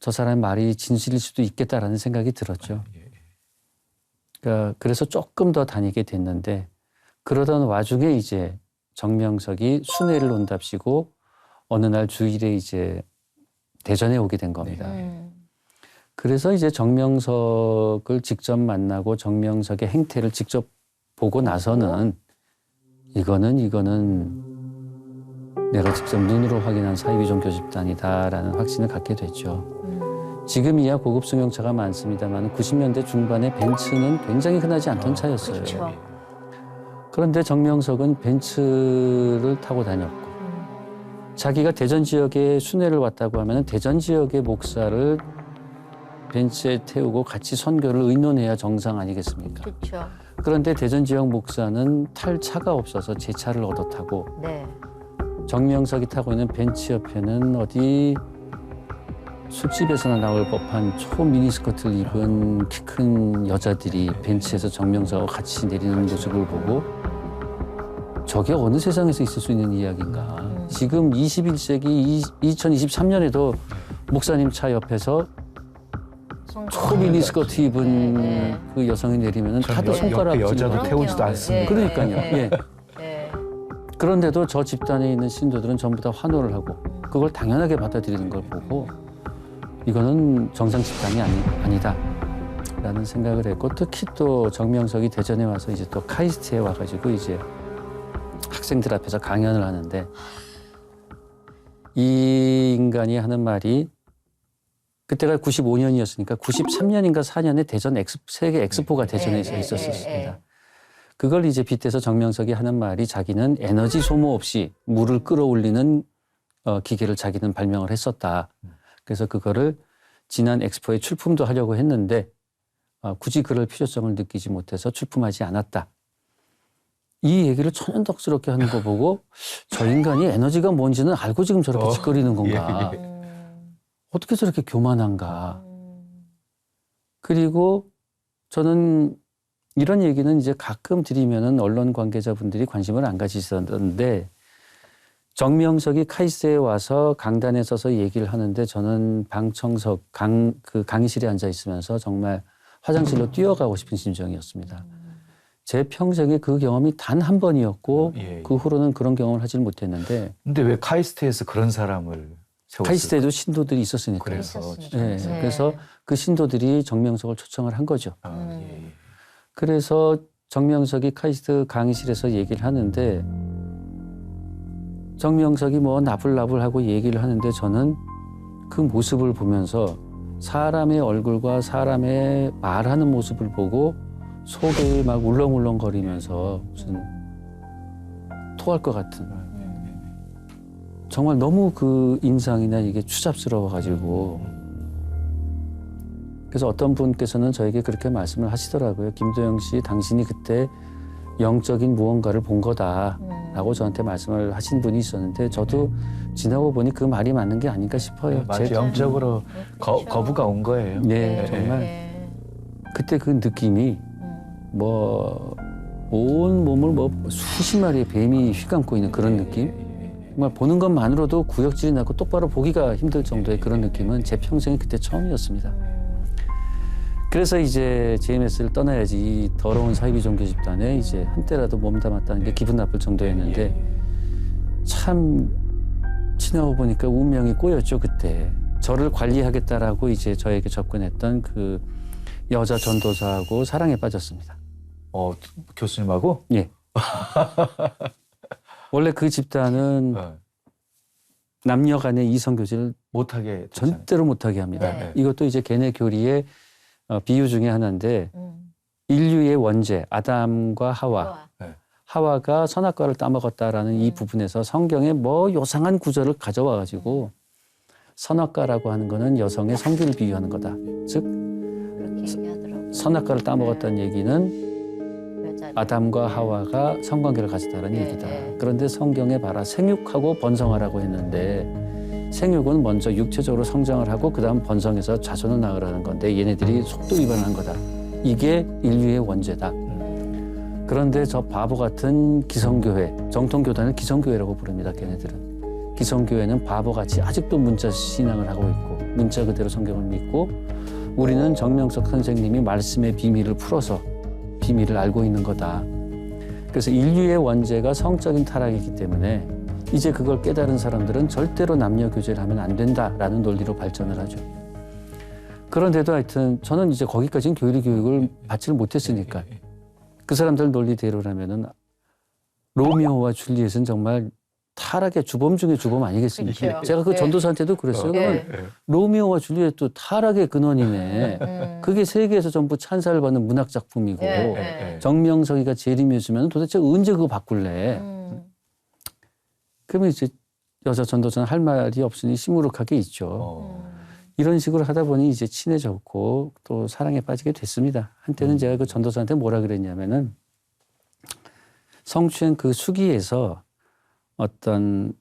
저 사람의 말이 진실일 수도 있겠다라는 생각이 들었죠. 그러니까 그래서 조금 더 다니게 됐는데 그러던 와중에 이제 정명석이 순회를 온답시고 어느 날 주일에 이제 대전에 오게 된 겁니다. 그래서 이제 정명석을 직접 만나고 정명석의 행태를 직접 보고 나서는 이거는 내가 직접 눈으로 확인한 사이비종 교집단이다라는 확신을 갖게 됐죠. 지금이야 고급 승용차가 많습니다만 90년대 중반에 벤츠는 굉장히 흔하지 않던 차였어요. 그렇죠. 그런데 정명석은 벤츠를 타고 다녔고 자기가 대전 지역에 순회를 왔다고 하면 대전 지역의 목사를 벤츠에 태우고 같이 선교를 의논해야 정상 아니겠습니까? 그렇죠. 그런데 대전 지역 목사는 탈 차가 없어서 제 차를 얻어 타고 네. 정명석이 타고 있는 벤츠 옆에는 어디 술집에서나 나올 법한 초미니스커트를 입은 키 큰 여자들이 벤츠에서 정명석하고 같이 내리는 모습을 보고 저게 어느 세상에서 있을 수 있는 이야기인가. 지금 21세기 2023년에도 목사님 차 옆에서 초미니스커트 입은 그 여성이 내리면 다들 손가락 여자도 쥐고. 태우지도 않습니다. 그러니까요. 예. 네. 그런데도 저 집단에 있는 신도들은 전부 다 환호를 하고 그걸 당연하게 받아들이는 걸 보고 이거는 정상 집단이 아니다라는 생각을 했고 특히 또 정명석이 대전에 와서 이제 또 카이스트에 와가지고 이제 학생들 앞에서 강연을 하는데 이 인간이 하는 말이 그때가 95년이었으니까 93년인가 4년에 대전 세계 엑스포가 대전에서 있었습니다. 그걸 이제 빗대서 정명석이 하는 말이 자기는 에너지 소모 없이 물을 끌어올리는 기계를 자기는 발명을 했었다. 그래서 그거를 지난 엑스포에 출품도 하려고 했는데 굳이 그럴 필요성을 느끼지 못해서 출품하지 않았다. 이 얘기를 천연덕스럽게 하는 거 보고 저 인간이 에너지가 뭔지는 알고 지금 저렇게 짓거리는 건가. 어떻게 저렇게 교만한가. 그리고 저는 이런 얘기는 이제 가끔 드리면은 언론 관계자분들이 관심을 안 가지셨는데 정명석이 카이스트에 와서 강단에 서서 얘기를 하는데 저는 방청석 그 강의실에 앉아 있으면서 정말 화장실로 뛰어가고 싶은 심정이었습니다. 제 평생에 그 경험이 단 한 번이었고 예, 예. 그 후로는 그런 경험을 하질 못했는데 근데 왜 카이스트에서 그런 사람을 세웠을까? 카이스트에도 신도들이 있었으니까요. 그래서 있었으니까. 네, 네. 그래서 그 신도들이 정명석을 초청을 한 거죠. 예, 예. 그래서 정명석이 카이스트 강의실에서 얘기를 하는데 정명석이 뭐 나불나불하고 얘기를 하는데 저는 그 모습을 보면서 사람의 얼굴과 사람의 말하는 모습을 보고 속이 막 울렁울렁거리면서 무슨 토할 것 같은 정말 너무 그 인상이나 이게 추잡스러워가지고 그래서 어떤 분께서는 저에게 그렇게 말씀을 하시더라고요. 김도영 씨, 당신이 그때 영적인 무언가를 본 거다라고 저한테 말씀을 하신 분이 있었는데 저도 지나고 보니 그 말이 맞는 게 아닌가 싶어요. 맞아, 영적으로 그렇죠. 거부가 온 거예요. 네, 예, 정말 네. 그때 그 느낌이 뭐 온 몸을 뭐 수십 마리의 뱀이 휘감고 있는 그런 느낌? 정말 보는 것만으로도 구역질이 나고 똑바로 보기가 힘들 정도의 그런 느낌은 제 평생에 그때 처음이었습니다. 그래서 이제 JMS를 떠나야지 이 더러운 사이비 종교 집단에 이제 한때라도 몸담았다는 게 기분 나쁠 정도였는데 참 지나고 보니까 운명이 꼬였죠 그때. 저를 관리하겠다라고 이제 저에게 접근했던 그 여자 전도사하고 사랑에 빠졌습니다. 교수님하고? 예. 원래 그 집단은 남녀 간의 이성 교제를 못하게 됐잖아요. 절대로 못하게 합니다. 네. 이것도 이제 걔네 교리의 비유 중에 하나인데 인류의 원죄 아담과 하와 하와가 선악과를 따먹었다라는 이 부분에서 성경에 뭐 요상한 구절을 가져와 가지고 선악과라고 하는 거는 여성의 성기를 비유하는 거다. 즉 그렇게 얘기하더라고요. 선악과를 따먹었다는 얘기는 여자를. 아담과 하와가 성관계를 가졌다는 네, 얘기다. 네. 그런데 성경에 봐라 생육하고 번성하라고 했는데 생육은 먼저 육체적으로 성장을 하고 그다음 번성해서 자손을 낳으라는 건데 얘네들이 속도 위반한 거다. 이게 인류의 원죄다. 그런데 저 바보 같은 기성교회, 정통교단을 기성교회라고 부릅니다. 걔네들은. 기성교회는 바보같이 아직도 문자 신앙을 하고 있고 문자 그대로 성경을 믿고 우리는 정명석 선생님이 말씀의 비밀을 풀어서 비밀을 알고 있는 거다. 그래서 인류의 원죄가 성적인 타락이기 때문에 이제 그걸 깨달은 사람들은 절대로 남녀 교제를 하면 안 된다라는 논리로 발전을 하죠. 그런데도 하여튼 저는 이제 거기까지는 교리 교육을 받지를 못했으니까 그 사람들 논리대로라면은 로미오와 줄리엣은 정말 타락의 주범 중에 주범 아니겠습니까? 그렇죠. 제가 그 네. 전도사한테도 그랬어요. 네. 그러면 로미오와 줄리엣도 타락의 근원이네. 그게 세계에서 전부 찬사를 받는 문학 작품이고 네. 정명석이가 재림이었으면 도대체 언제 그거 바꿀래? 그러면 이제 여자 전도사는 할 말이 없으니 시무룩하게 있죠. 이런 식으로 하다 보니 이제 친해졌고 또 사랑에 빠지게 됐습니다. 한때는 제가 그 전도사한테 뭐라 그랬냐면은 성추행 그 수기에서 어떤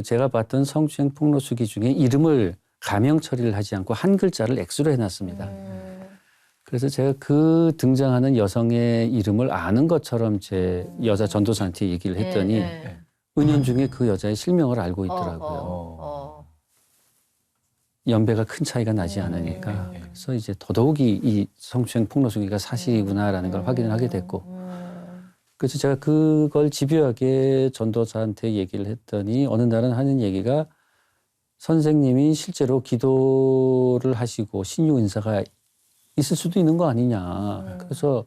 제가 봤던 성추행 폭로 수기 중에 이름을 가명 처리를 하지 않고 한 글자를 X로 해놨습니다. 그래서 제가 그 등장하는 여성의 이름을 아는 것처럼 제 여자 전도사한테 얘기를 했더니 은연중에 그 여자의 실명을 알고 있더라고요. 연배가 큰 차이가 나지 않으니까. 그래서 이제 더더욱이 이 성추행 폭로 수기가 사실이구나라는 걸 확인을 하게 됐고. 그래서 제가 그걸 집요하게 전도사한테 얘기를 했더니 어느 날은 하는 얘기가 선생님이 실제로 기도를 하시고 신유 은사가 있을 수도 있는 거 아니냐. 그래서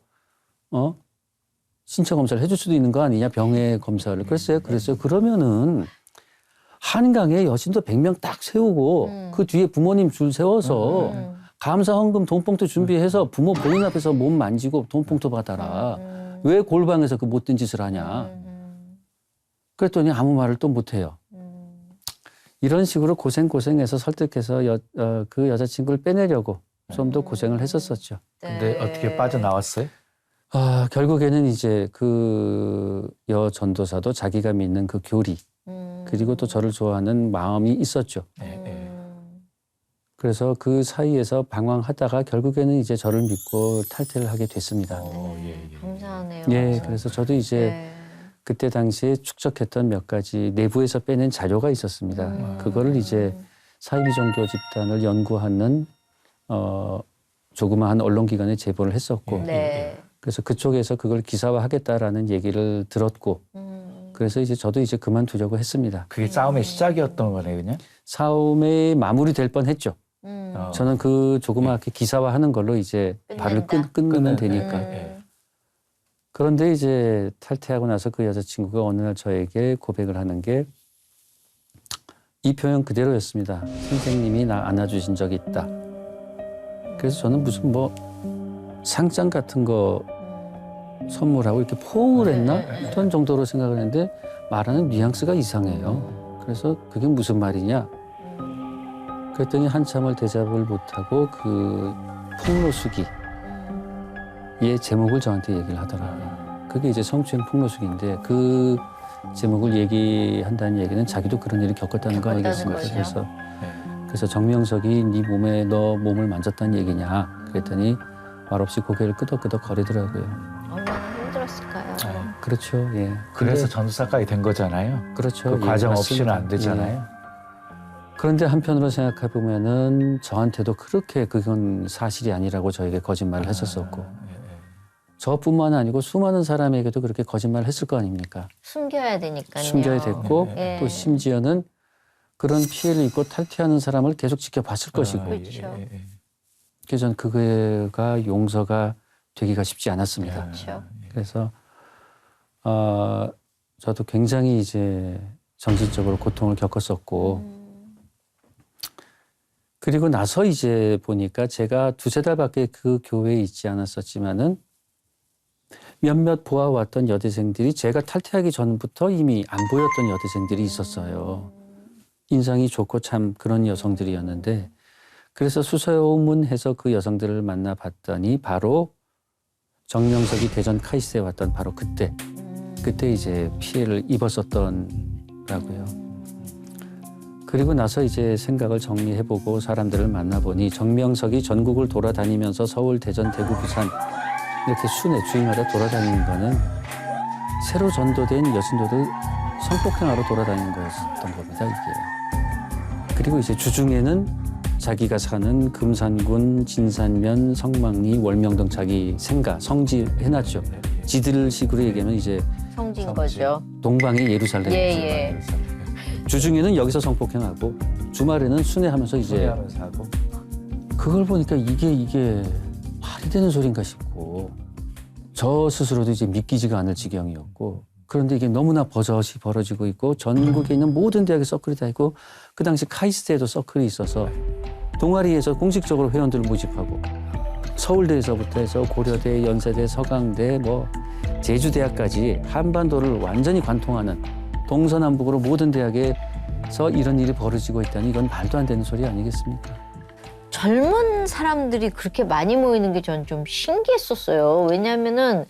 신체 검사를 해줄 수도 있는 거 아니냐. 병의 검사를. 그랬어요. 그러면은 한강에 여신도 100명 딱 세우고 그 뒤에 부모님 줄 세워서 감사 헌금 돈봉투 준비해서 부모 보는 앞에서 몸 만지고 돈봉투 받아라. 왜 골방에서 그 못된 짓을 하냐. 그랬더니 아무 말을 또 못해요. 이런 식으로 고생해서 설득해서 그 여자친구를 빼내려고 좀 더 고생을 했었었죠. 근데 어떻게 빠져나왔어요? 결국에는 이제 그 전도사도 자기가 믿는 그 교리 그리고 또 저를 좋아하는 마음이 있었죠. 그래서 그 사이에서 방황하다가 결국에는 이제 저를 믿고 탈퇴를 하게 됐습니다. 감사하네요. 예, 그래서 저도 이제 그때 당시에 축적했던 몇 가지 내부에서 빼낸 자료가 있었습니다. 그거를 이제 사이비 종교 집단을 연구하는 조그마한 언론기관에 제보를 했었고 네. 그래서 그쪽에서 그걸 기사화하겠다라는 얘기를 들었고 그래서 이제 저도 이제 그만두려고 했습니다. 그게 싸움의 시작이었던 거네 그냥. 싸움에 마무리될 뻔했죠. 어. 저는 그 조그맣게 기사화하는 걸로 이제 발을 끊으면 되니까. 네. 그런데 이제 탈퇴하고 나서 그 여자친구가 어느 날 저에게 고백을 하는 게 이 표현 그대로였습니다. 선생님이 나 안아주신 적이 있다. 그래서 저는 무슨 뭐 상장 같은 거 선물하고 이렇게 포옹을 했나? 그런 정도로 생각을 했는데 말하는 뉘앙스가 이상해요. 그래서 그게 무슨 말이냐? 그랬더니 한참을 대답을 못하고 그 폭로수기 의 제목을 저한테 얘기를 하더라고요. 그게 이제 성추행 폭로수기인데 그 제목을 얘기한다는 얘기는 자기도 그런 일을 겪었다는 거 아니겠습니까? 거죠. 그래서 정명석이 네 몸에 너 몸을 만졌다는 얘기냐? 그랬더니 말없이 고개를 끄덕끄덕 거리더라고요. 얼마나 힘들었을까요? 그렇죠. 예. 그래서 근데 전수사까지 된 거잖아요. 그렇죠. 그 예, 과정 맞습니다. 없이는 안 되잖아요. 예. 그런데 한편으로 생각해 보면은 저한테도 그렇게 그건 사실이 아니라고 저에게 거짓말을 했었었고 저뿐만 아니고 수많은 사람에게도 그렇게 거짓말을 했을 거 아닙니까? 숨겨야 되니까요. 숨겨야 됐고 예. 또 심지어는 그런 피해를 입고 탈퇴하는 사람을 계속 지켜봤을 것이고 그렇죠. 그래서 저는 그거가 용서가 되기가 쉽지 않았습니다. 그렇죠. 그래서 저도 굉장히 이제 정신적으로 고통을 겪었었고 그리고 나서 이제 보니까 제가 두세 달밖에 그 교회에 있지 않았었지만은 몇몇 보아왔던 여대생들이 제가 탈퇴하기 전부터 이미 안 보였던 여대생들이 있었어요. 인상이 좋고 참 그런 여성들이었는데 그래서 수소문해서 그 여성들을 만나봤더니 바로 정명석이 대전 카이스트에 왔던 바로 그때 이제 피해를 입었었더라고요. 그리고 나서 이제 생각을 정리해보고 사람들을 만나보니 정명석이 전국을 돌아다니면서 서울, 대전, 대구, 부산 이렇게 순회 주임하다 돌아다니는 거는 새로 전도된 여신도들 성폭행하러 돌아다니는 거였던 겁니다, 이게. 그리고 이제 주중에는 자기가 사는 금산군, 진산면, 성막리, 월명동 자기 생가, 성지 해놨죠. 지들식으로 얘기하면 이제 성진 거죠. 동방의 예루살렘. 예. 주중에는 여기서 성폭행하고 주말에는 순회하면서 이제 소리하면서 하고. 그걸 보니까 이게 말이 되는 소린가 싶고 저 스스로도 이제 믿기지가 않을 지경이었고 그런데 이게 너무나 버젓이 벌어지고 있고 전국에 있는 모든 대학에 서클이 다 있고 그 당시 카이스트에도 서클이 있어서 동아리에서 공식적으로 회원들을 모집하고 서울대에서부터 해서 고려대, 연세대, 서강대, 뭐 제주대학까지 한반도를 완전히 관통하는 동서남북으로 모든 대학에서 이런 일이 벌어지고 있다니 이건 말도 안 되는 소리 아니겠습니까? 젊은 사람들이 그렇게 많이 모이는 게 전 좀 신기했었어요. 왜냐하면은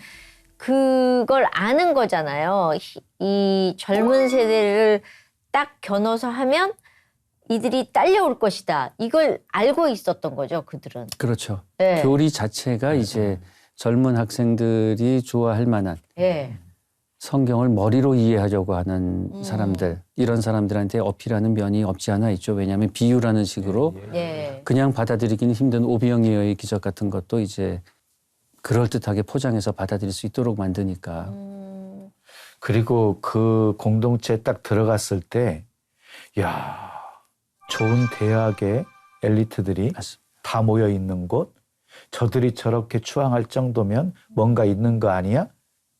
그걸 아는 거잖아요. 이 젊은 세대를 딱 겨눠서 하면 이들이 딸려올 것이다. 이걸 알고 있었던 거죠, 그들은. 그렇죠. 네. 교리 자체가 이제 젊은 학생들이 좋아할 만한 예. 성경을 머리로 이해하려고 하는 사람들 이런 사람들한테 어필하는 면이 없지 않아 있죠. 왜냐하면 비유라는 식으로 예. 그냥 받아들이기는 힘든 오병이어의 기적 같은 것도 이제 그럴듯하게 포장해서 받아들일 수 있도록 만드니까. 그리고 그 공동체에 딱 들어갔을 때, 야, 좋은 대학의 엘리트들이 맞습니다. 다 모여 있는 곳, 저들이 저렇게 추앙할 정도면 뭔가 있는 거 아니야?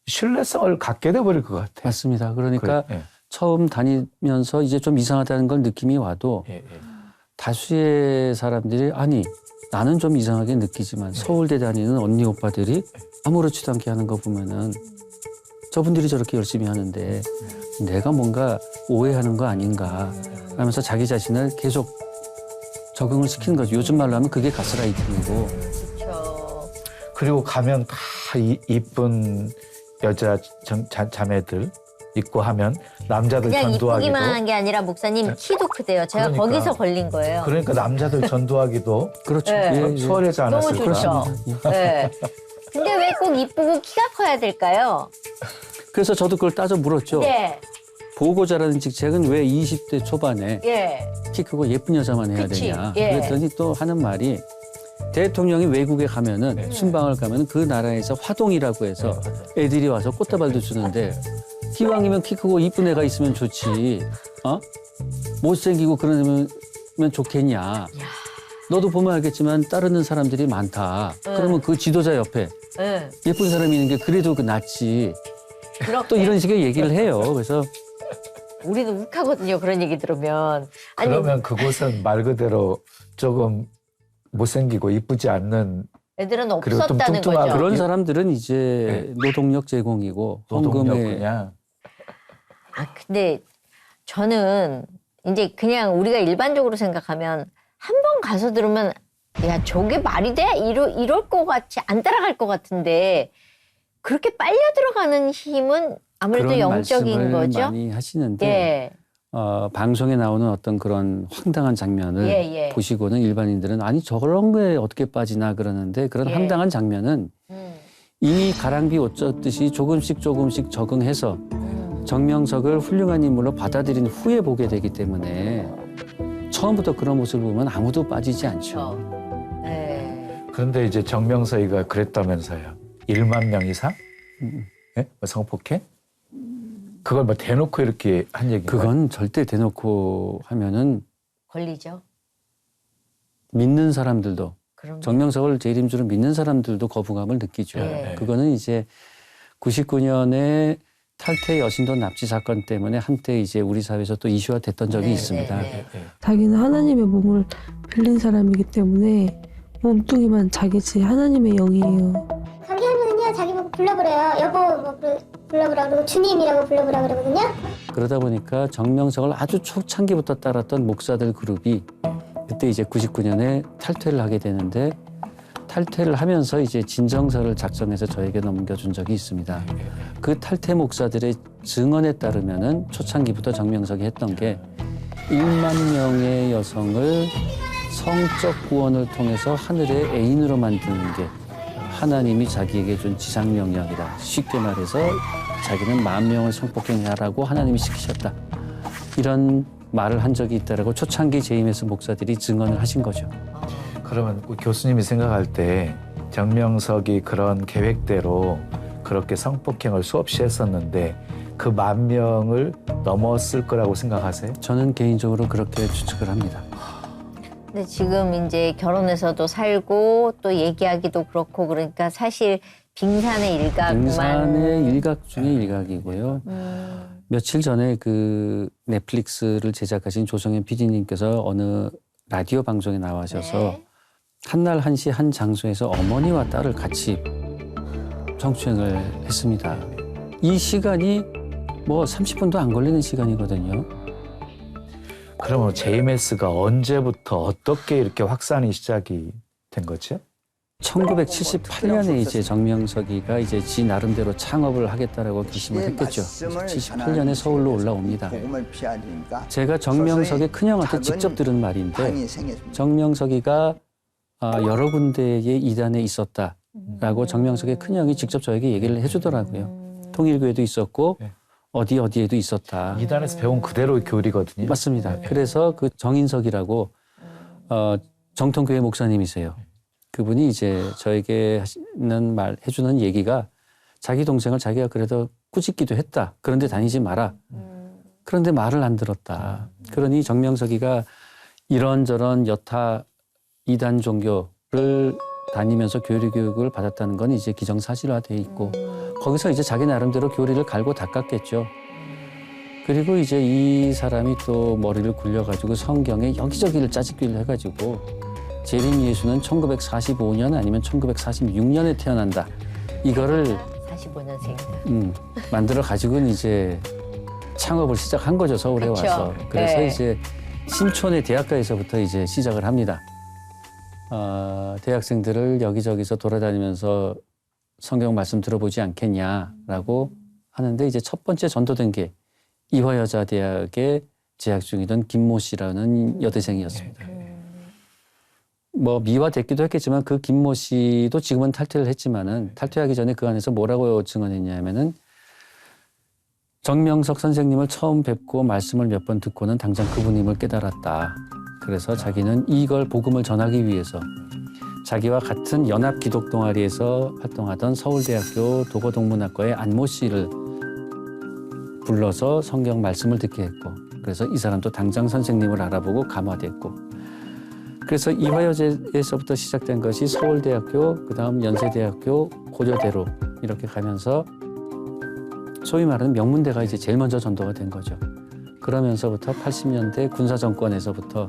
신뢰성을 갖게 돼버릴 것 같아. 맞습니다. 그러니까 예. 처음 다니면서 이제 좀 이상하다는 걸 느낌이 와도 예. 다수의 사람들이 아니 나는 좀 이상하게 느끼지만 서울대 다니는 언니 오빠들이 아무렇지도 않게 하는 거 보면은 저분들이 저렇게 열심히 하는데 내가 뭔가 오해하는 거 아닌가 하면서 자기 자신을 계속 적응을 시키는 거죠. 요즘 말로 하면 그게 가스라이팅이고. 그렇죠. 그리고 가면 다 이쁜 여자 자매들 있고 하면 남자들 그냥 전도하기도. 이쁘기만 한 게 아니라 목사님 키도 크대요. 제가 그러니까. 거기서 걸린 거예요. 그러니까 남자들 전도하기도 그렇죠. 네. 수월하지 너무 않았을까? 좋죠. 네. 근데 왜 꼭 이쁘고 키가 커야 될까요? 그래서 저도 그걸 따져 물었죠. 네. 보고자라는 직책은 왜 20대 초반에 예. 키 크고 예쁜 여자만 해야 그치, 되냐. 예. 그랬더니 또 하는 말이 대통령이 외국에 가면은 네. 순방을 가면은 그 나라에서 화동이라고 해서 애들이 와서 꽃다발도 주는데 기왕이면 키 크고 이쁜 애가 있으면 좋지. 어? 못생기고 그러면 좋겠냐. 너도 보면 알겠지만 따르는 사람들이 많다. 그러면 그 지도자 옆에 네. 예쁜 사람이 있는 게 그래도 그 낫지. 그렇게 또 이런 식의 얘기를 해요. 그래서 우리는 욱하거든요. 그런 얘기 들으면. 아니, 그러면 그곳은 말 그대로 조금 못생기고 이쁘지 않는 애들은 그리고 좀 없었다는 뚱뚱하고 거죠. 그런 사람들은 이제 노동력 제공이고 노동력 헌금에 그냥 아, 근데 저는 이제 그냥 우리가 일반적으로 생각하면 한 번 가서 들으면 야, 저게 말이 돼? 이럴 것 같이 안 따라갈 것 같은데 그렇게 빨려 들어가는 힘은 아무래도 그런 영적인 말씀을 거죠. 많이 하시는데 예. 방송에 나오는 어떤 그런 황당한 장면을 예. 보시고는 일반인들은 아니 저런 거에 어떻게 빠지나 그러는데 그런 예. 황당한 장면은 이미 가랑비 옷 젖듯이 조금씩 적응해서 정명석을 훌륭한 인물로 받아들인 후에 보게 되기 때문에 처음부터 그런 모습을 보면 아무도 빠지지 않죠. 네. 그런데 이제 정명석이가 그랬다면서요. 1만 명 이상? 예? 뭐 성폭행? 그걸 뭐 대놓고 이렇게 한 얘기인가요? 그건 절대 대놓고 하면은 걸리죠. 믿는 사람들도 그럼 정명석을 재림주로 믿는 사람들도 거부감을 느끼죠. 네. 그거는 이제 99년에 탈퇴 여신도 납치 사건 때문에 한때 이제 우리 사회에서 또 이슈화 됐던 적이 네, 있습니다. 네, 예. 자기는 하나님의 몸을 빌린 사람이기 때문에 몸뚱이만 자기지 하나님의 영이에요. 가게 하면은요 자기 보고 불러버려요. 여보 뭐 불러보라 그러고 주님이라고 불러보라 그러거든요. 그러다 보니까 정명석을 아주 초창기부터 따랐던 목사들 그룹이 그때 이제 99년에 탈퇴를 하게 되는데 탈퇴를 하면서 이제 진정서를 작성해서 저에게 넘겨준 적이 있습니다. 그 탈퇴 목사들의 증언에 따르면은 초창기부터 정명석이 했던 게 1만 명의 여성을 성적 구원을 통해서 하늘의 애인으로 만드는 게 하나님이 자기에게 준 지상명령이다. 쉽게 말해서 자기는 10,000명을 성폭행하라고 하나님이 시키셨다. 이런 말을 한 적이 있다라고 초창기 재임에서 목사들이 증언을 하신 거죠. 그러면 교수님이 생각할 때 정명석이 그런 계획대로 그렇게 성폭행을 수없이 했었는데 그 10,000명을 넘었을 거라고 생각하세요? 저는 개인적으로 그렇게 추측을 합니다. 근데 지금 이제 결혼해서도 살고 또 얘기하기도 그렇고 그러니까 사실 빙산의 일각만. 등산의 일각 중에 일각이고요. 며칠 전에 그 넷플릭스를 제작하신 조성현 PD님께서 어느 라디오 방송에 나와셔서 네. 한날 한시 한 장소에서 어머니와 딸을 같이 성추행을 했습니다. 이 시간이 뭐 30분도 안 걸리는 시간이거든요. 그러면 JMS가 언제부터 어떻게 이렇게 확산이 시작이 된 거죠? 1978년에 이제 정명석이가 이제 지 나름대로 창업을 하겠다라고 결심을 했겠죠. 78년에 서울로 올라옵니다. 제가 정명석의 큰형한테 직접 들은 말인데 정명석이가 여러 군데의 이단에 있었다라고 정명석의 큰형이 직접 저에게 얘기를 해주더라고요. 통일교회도 있었고 네. 어디에도 있었다. 이단에서 배운 그대로 교리거든요. 맞습니다. 그래서 그 정인석이라고 정통교회 목사님이세요. 그분이 이제 저에게 해주는 얘기가 자기 동생을 자기가 그래도 꾸짖기도 했다. 그런데 다니지 마라. 그런데 말을 안 들었다. 그러니 정명석이가 이런저런 여타 이단 종교를 다니면서 교리 교육을 받았다는 건 이제 기정사실화돼 있고 거기서 이제 자기 나름대로 교리를 갈고 닦았겠죠. 그리고 이제 이 사람이 또 머리를 굴려가지고 성경에 여기저기를 짜집기를 해가지고 재림 예수는 1945년 아니면 1946년에 태어난다. 이거를 45년생. 만들어 가지고는 이제 창업을 시작한 거죠. 서울에 그쵸. 와서. 그래서 네. 이제 신촌의 대학가에서부터 이제 시작을 합니다. 대학생들을 여기저기서 돌아다니면서 성경 말씀 들어보지 않겠냐라고 하는데 이제 첫 번째 전도된 게 이화여자대학에 재학 중이던 김모 씨라는 여대생이었습니다. 뭐 미화됐기도 했겠지만 그 김모 씨도 지금은 탈퇴를 했지만은 탈퇴하기 전에 그 안에서 뭐라고 증언했냐면은 정명석 선생님을 처음 뵙고 말씀을 몇 번 듣고는 당장 그분임을 깨달았다. 그래서 자기는 이걸 복음을 전하기 위해서 자기와 같은 연합 기독 동아리에서 활동하던 서울대학교 도고동문학과의 안모 씨를 불러서 성경 말씀을 듣게 했고, 그래서 이 사람도 당장 선생님을 알아보고 감화됐고, 그래서 이화여제에서부터 시작된 것이 서울대학교, 그다음 연세대학교, 고려대로 이렇게 가면서 소위 말하는 명문대가 이제 제일 먼저 전도가 된 거죠. 그러면서부터 80년대 군사정권에서부터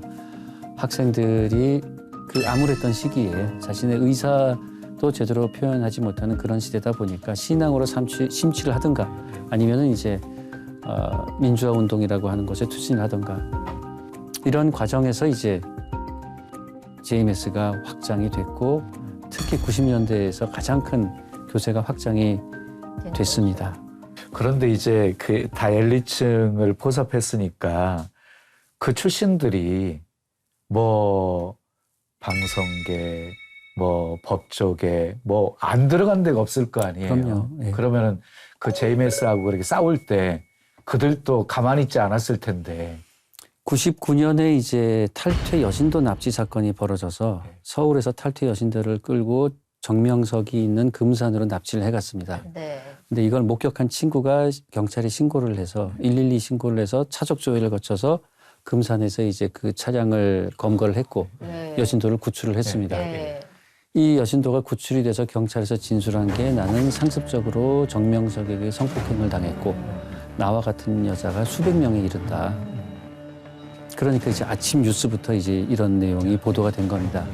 학생들이 그 암울했던 시기에 자신의 의사도 제대로 표현하지 못하는 그런 시대다 보니까 신앙으로 심취를 하든가 아니면은 이제 민주화 운동이라고 하는 것에 투신을 하든가 이런 과정에서 이제 JMS가 확장이 됐고 특히 90년대에서 가장 큰 교세가 확장이 됐습니다. 그런데 이제 그 다 엘리층을 포섭했으니까 그 출신들이 뭐 방송계, 뭐 법조계, 뭐 안 들어간 데가 없을 거 아니에요. 그럼요. 예. 그러면은 그 JMS하고 그렇게 싸울 때 그들도 가만히 있지 않았을 텐데. 99년에 이제 탈퇴 여신도 납치 사건이 벌어져서 서울에서 탈퇴 여신들을 끌고 정명석이 있는 금산으로 납치를 해갔습니다. 네. 근데 이걸 목격한 친구가 경찰에 신고를 해서 112 신고를 해서 차적 조회를 거쳐서 금산에서 이제 그 차량을 검거를 했고 네. 여신도를 구출을 했습니다. 네. 이 여신도가 구출이 돼서 경찰에서 진술한 게 나는 상습적으로 정명석에게 성폭행을 당했고 나와 같은 여자가 수백 명에 이른다. 그러니까 이제 아침 뉴스부터 이제 이런 내용이 보도가 된 겁니다.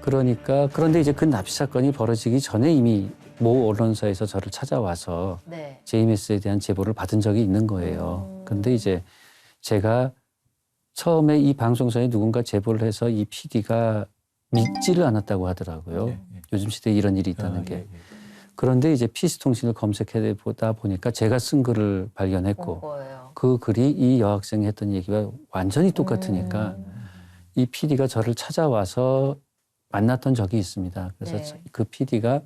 그런데 이제 그 납치 사건이 벌어지기 전에 이미 모 언론사에서 저를 찾아와서 네. JMS에 대한 제보를 받은 적이 있는 거예요. 근데 이제 제가 처음에 이 방송사에 누군가 제보를 해서 이 PD가 믿지를 않았다고 하더라고요. 요즘 시대에 이런 일이 있다는 게. 그런데 이제 PC통신을 검색해 보다 보니까 제가 쓴 글을 발견했고 거예요. 그 글이 이 여학생이 했던 얘기와 완전히 똑같으니까 이 PD가 저를 찾아와서 만났던 적이 있습니다. 그래서 네. 그 PD가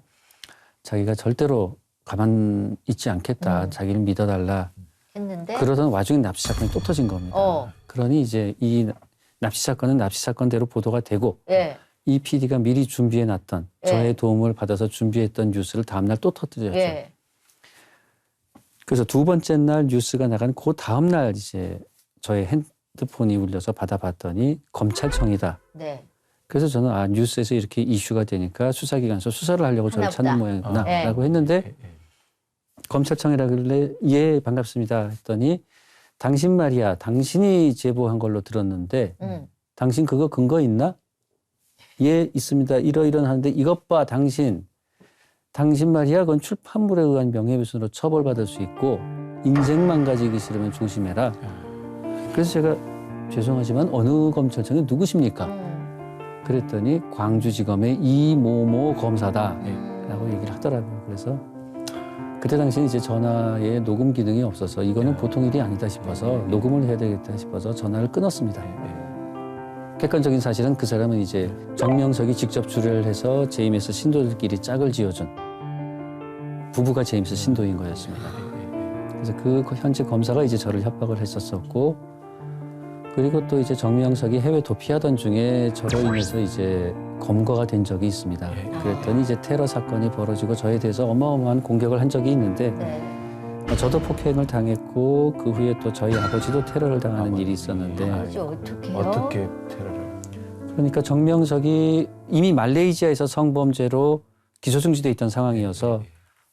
자기가 절대로 가만 있지 않겠다. 자기를 믿어달라. 했는데 그러던 와중에 납치 사건이 또 터진 겁니다. 그러니 이제 이 납치 사건은 납치 사건대로 보도가 되고 예. 이 PD가 미리 준비해놨던 예. 저의 도움을 받아서 준비했던 뉴스를 다음날 또 터뜨렸죠. 예. 그래서 두 번째 날 뉴스가 나간 그 다음 날 이제 저의 핸드폰이 울려서 받아봤더니 검찰청이다. 네. 그래서 저는 뉴스에서 이렇게 이슈가 되니까 수사기관에서 수사를 하려고 저를 하나 찾는 보다. 모양이구나 네. 라고 했는데 검찰청이라길래 예 반갑습니다 했더니 당신 말이야 당신이 제보한 걸로 들었는데 당신 그거 근거 있나? 예 있습니다. 이러이런 하는데 이것 봐 당신 말이야 그건 출판물에 의한 명예훼손으로 처벌받을 수 있고 인생 망가지기 싫으면 조심해라. 그래서 제가 죄송하지만 어느 검찰청이 누구십니까? 그랬더니 광주지검의 이모모 검사다라고 얘기를 하더라고요. 그래서 그때 당시에 이제 전화에 녹음 기능이 없어서 이거는 보통 일이 아니다 싶어서 녹음을 해야 되겠다 싶어서 전화를 끊었습니다. 객관적인 사실은 그 사람은 이제 정명석이 직접 주례를 해서 JMS 신도들끼리 짝을 지어준 부부가 JMS 신도인 거였습니다. 그래서 그 현재 검사가 이제 저를 협박을 했었었고 그리고 또 이제 정명석이 해외 도피하던 중에 저로 인해서 이제 검거가 된 적이 있습니다. 그랬더니 이제 테러 사건이 벌어지고 저에 대해서 어마어마한 공격을 한 적이 있는데 네. 저도 폭행을 당했고 그 후에 또 저희 아버지도 테러를 당하는 일이 있었는데 아버지 어떡해요? 어떻게 테러를? 그러니까 정명석이 이미 말레이시아에서 성범죄로 기소 중지돼 있던 상황이어서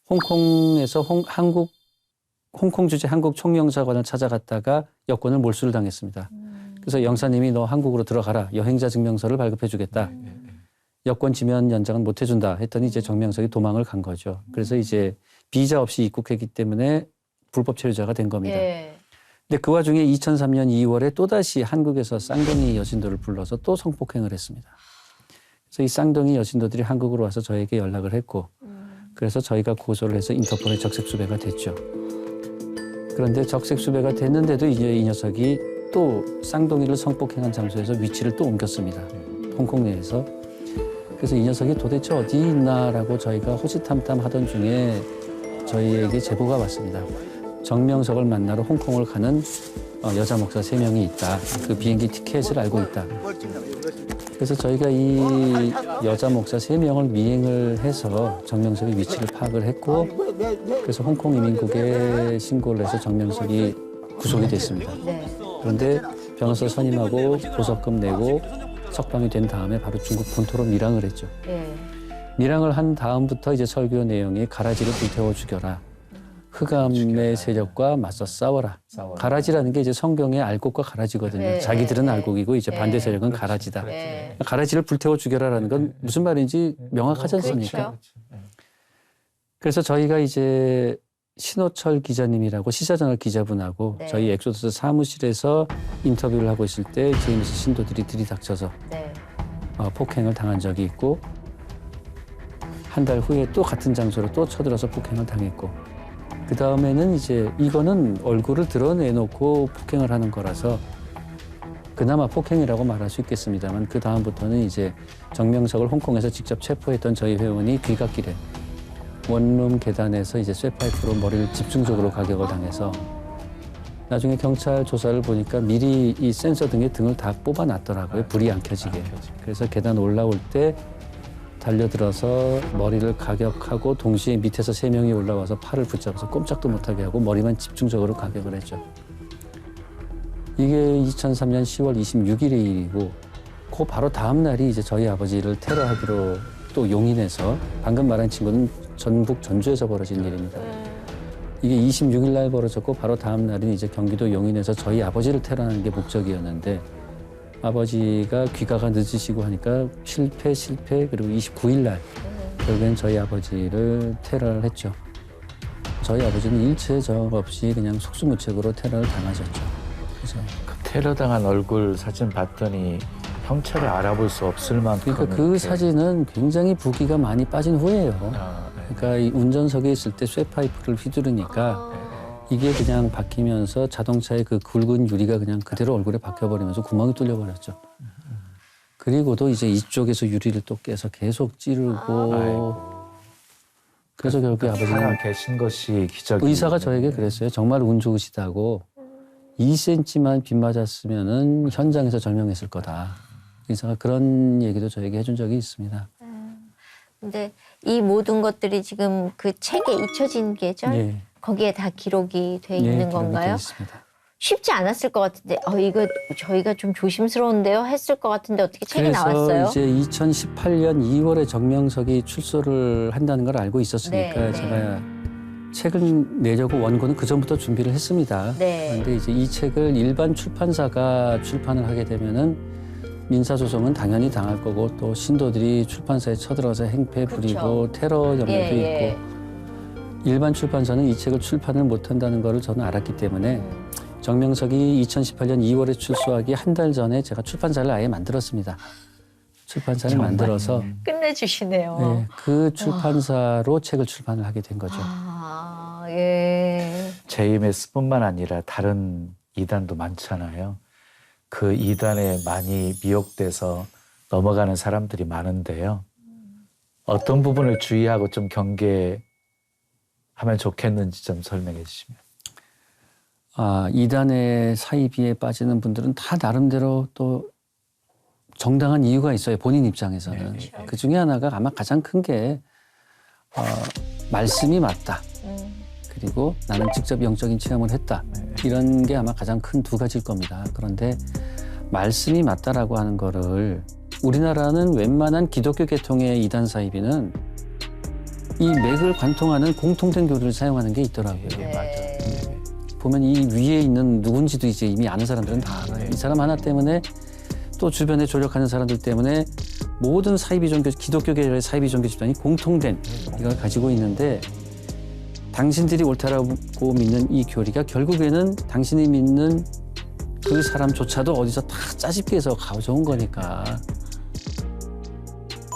홍콩에서 홍콩 주재 한국 총영사관을 찾아갔다가 여권을 몰수를 당했습니다. 그래서 영사님이 너 한국으로 들어가라. 여행자 증명서를 발급해 주겠다. 여권 지면 연장은 못 해준다 했더니 이제 정명석이 도망을 간 거죠. 그래서 이제 비자 없이 입국했기 때문에 불법 체류자가 된 겁니다. 예. 근데 그 와중에 2003년 2월에 또다시 한국에서 쌍둥이 여신도를 불러서 또 성폭행을 했습니다. 그래서 이 쌍둥이 여신도들이 한국으로 와서 저에게 연락을 했고 그래서 저희가 고소를 해서 인터폴에 적색수배가 됐죠. 그런데 적색수배가 됐는데도 이제 이 녀석이 또 쌍둥이를 성폭행한 장소에서 위치를 또 옮겼습니다. 홍콩 내에서. 그래서 이 녀석이 도대체 어디 있나라고 저희가 호시탐탐 하던 중에 저희에게 제보가 왔습니다. 정명석을 만나러 홍콩을 가는 여자 목사 3명이 있다. 그 비행기 티켓을 알고 있다. 그래서 저희가 이 여자 목사 3명을 미행을 해서 정명석의 위치를 파악을 했고 그래서 홍콩 이민국에 신고를 해서 정명석이 구속이 됐습니다. 네. 그런데 변호사 선임하고 보석금 내고 석방이 된 다음에 바로 중국 본토로 밀항을 했죠. 예. 밀항을 한 다음부터 이제 설교 내용이 가라지를 불태워 죽여라. 흑암의 세력과 맞서 싸워라. 가라지라는 게 이제 성경의 알곡과 가라지거든요. 네, 자기들은 네, 알곡이고 이제 네. 반대 세력은 가라지다. 네. 가라지를 불태워 죽여라라는 건 무슨 말인지 명확하지 않습니까? 그렇죠. 그래서 저희가 이제 신호철 기자님이라고 시사저널 기자분하고 네. 저희 엑소더스 사무실에서 인터뷰를 하고 있을 때 제임스 신도들이 들이닥쳐서 네. 폭행을 당한 적이 있고 한 달 후에 또 같은 장소로 또 쳐들어서 폭행을 당했고 그 다음에는 이제 이거는 얼굴을 드러내놓고 폭행을 하는 거라서 그나마 폭행이라고 말할 수 있겠습니다만 그 다음부터는 이제 정명석을 홍콩에서 직접 체포했던 저희 회원이 귀갓길에 원룸 계단에서 이제 쇠파이프로 머리를 집중적으로 가격을 당해서 나중에 경찰 조사를 보니까 미리 이 센서 등의 등을 다 뽑아놨더라고요. 불이 안 켜지게. 그래서 계단 올라올 때 달려들어서 머리를 가격하고 동시에 밑에서 3명이 올라와서 팔을 붙잡아서 꼼짝도 못하게 하고 머리만 집중적으로 가격을 했죠. 이게 2003년 10월 26일의 일이고 그 바로 다음 날이 이제 저희 아버지를 테러하기로 또 용인해서 방금 말한 친구는 전북 전주에서 벌어진 일입니다. 이게 26일 날 벌어졌고 바로 다음 날은 이제 경기도 용인에서 저희 아버지를 테러하는 게 목적이었는데 아버지가 귀가가 늦으시고 하니까 실패 그리고 29일 날 결국엔 저희 아버지를 테러를 했죠. 저희 아버지는 일체 저항 없이 그냥 속수무책으로 테러를 당하셨죠. 그래서 그 테러 당한 얼굴 사진 봤더니 형체를 알아볼 수 없을 만큼. 그러니까 그 사진은 굉장히 부기가 많이 빠진 후예요. 네. 그러니까 이 운전석에 있을 때 쇠파이프를 휘두르니까 이게 그냥 박히면서 자동차의 그 굵은 유리가 그냥 그대로 얼굴에 박혀버리면서 구멍이 뚫려버렸죠. 그리고도 이제 이쪽에서 유리를 또 깨서 계속 찌르고 그래서 결국에 아버지는 살아 계신 것이 기적이. 의사가 저에게 그랬어요. 정말 운 좋으시다고 2cm만 빗 맞았으면은 현장에서 절명했을 거다. 의사가 그런 얘기도 저에게 해준 적이 있습니다. 근데 이 모든 것들이 지금 그 책에 잊혀진 계절 예. 거기에 다 기록이 돼 예, 있는 기록이 건가요? 되어 있습니다. 쉽지 않았을 것 같은데 이거 저희가 좀 조심스러운데요 했을 것 같은데 어떻게 책이 나왔어요? 그래서 이제 2018년 2월에 정명석이 출소를 한다는 걸 알고 있었으니까 네, 네. 제가 책을 내려고 원고는 그 전부터 준비를 했습니다. 네. 그런데 이제 이 책을 일반 출판사가 출판을 하게 되면은 민사소송은 당연히 당할 거고 또 신도들이 출판사에 쳐들어서 행패 부리고 테러 염려도 예, 있고 일반 출판사는 이 책을 출판을 못한다는 거를 저는 알았기 때문에 정명석이 2018년 2월에 출소하기 한 달 전에 제가 출판사를 아예 만들었습니다. 출판사를 만들어서 끝내주시네요. 네, 그 출판사로 책을 출판을 하게 된 거죠. 예. JMS뿐만 아니라 다른 이단도 많잖아요. 그 이단에 많이 미혹돼서 넘어가는 사람들이 많은데요. 어떤 부분을 주의하고 좀 경계하면 좋겠는지 좀 설명해 주시면. 이단의 사이비에 빠지는 분들은 다 나름대로 또 정당한 이유가 있어요. 본인 입장에서는. 그 중에 하나가 아마 가장 큰 게 말씀이 맞다. 그리고 나는 직접 영적인 체험을 했다. 이런 게 아마 가장 큰 두 가지일 겁니다. 그런데 말씀이 맞다라고 하는 거를 우리나라는 웬만한 기독교 계통의 이단 사이비는 이 맥을 관통하는 공통된 교리를 사용하는 게 있더라고요. 네. 보면 이 위에 있는 누군지도 이제 이미 아는 사람들은 다 알아요. 이 사람 하나 때문에 또 주변에 조력하는 사람들 때문에 모든 사이비 종교, 기독교 계열의 사이비 종교 집단이 공통된 이걸 가지고 있는데 당신들이 옳다라고 믿는 이 교리가 결국에는 당신이 믿는 그 사람조차도 어디서 다 짜집기 해서 가져온 거니까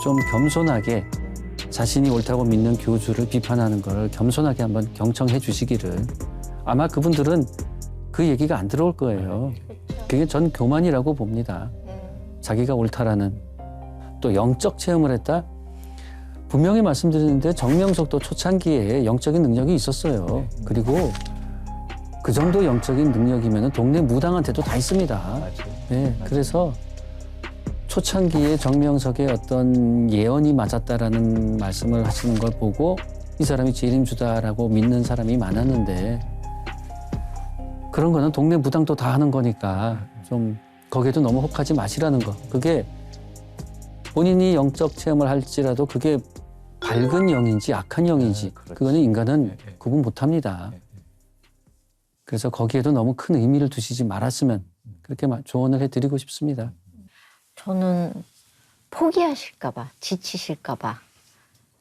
좀 겸손하게 자신이 옳다고 믿는 교주를 비판하는 걸 겸손하게 한번 경청해 주시기를 아마 그분들은 그 얘기가 안 들어올 거예요. 그게 전 교만이라고 봅니다. 자기가 옳다라는 또 영적 체험을 했다. 분명히 말씀드리는데 정명석도 초창기에 영적인 능력이 있었어요. 그리고 그 정도 영적인 능력이면 동네 무당한테도 다 있습니다. 맞아요. 네, 그래서 초창기에 정명석의 어떤 예언이 맞았다라는 말씀을 하시는 걸 보고 이 사람이 재림주다라고 믿는 사람이 많았는데 그런 거는 동네 무당도 다 하는 거니까 좀 거기에도 너무 혹하지 마시라는 거. 그게 본인이 영적 체험을 할지라도 그게 밝은 영인지 악한 영인지 그렇지. 그거는 인간은 네, 네. 구분 못합니다. 네, 네. 그래서 거기에도 너무 큰 의미를 두시지 말았으면 그렇게 조언을 해드리고 싶습니다. 저는 포기하실까봐, 지치실까봐.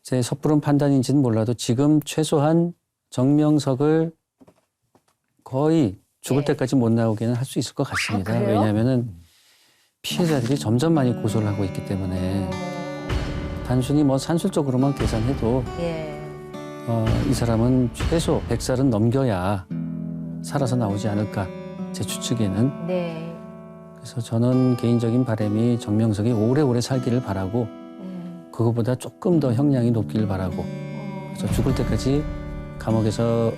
제 섣부른 판단인지는 몰라도 지금 최소한 정명석을 거의 죽을 네. 때까지 못 나오게는 할 수 있을 것 같습니다. 아, 그래요? 왜냐하면은 피해자들이 점점 많이 고소를 하고 있기 때문에 단순히 뭐 산술적으로만 계산해도 예. 이 사람은 최소 100살은 넘겨야 살아서 나오지 않을까 제 추측에는. 네. 그래서 저는 개인적인 바람이 정명석이 오래오래 살기를 바라고 그거보다 조금 더 형량이 높기를 바라고 그래서 죽을 때까지 감옥에서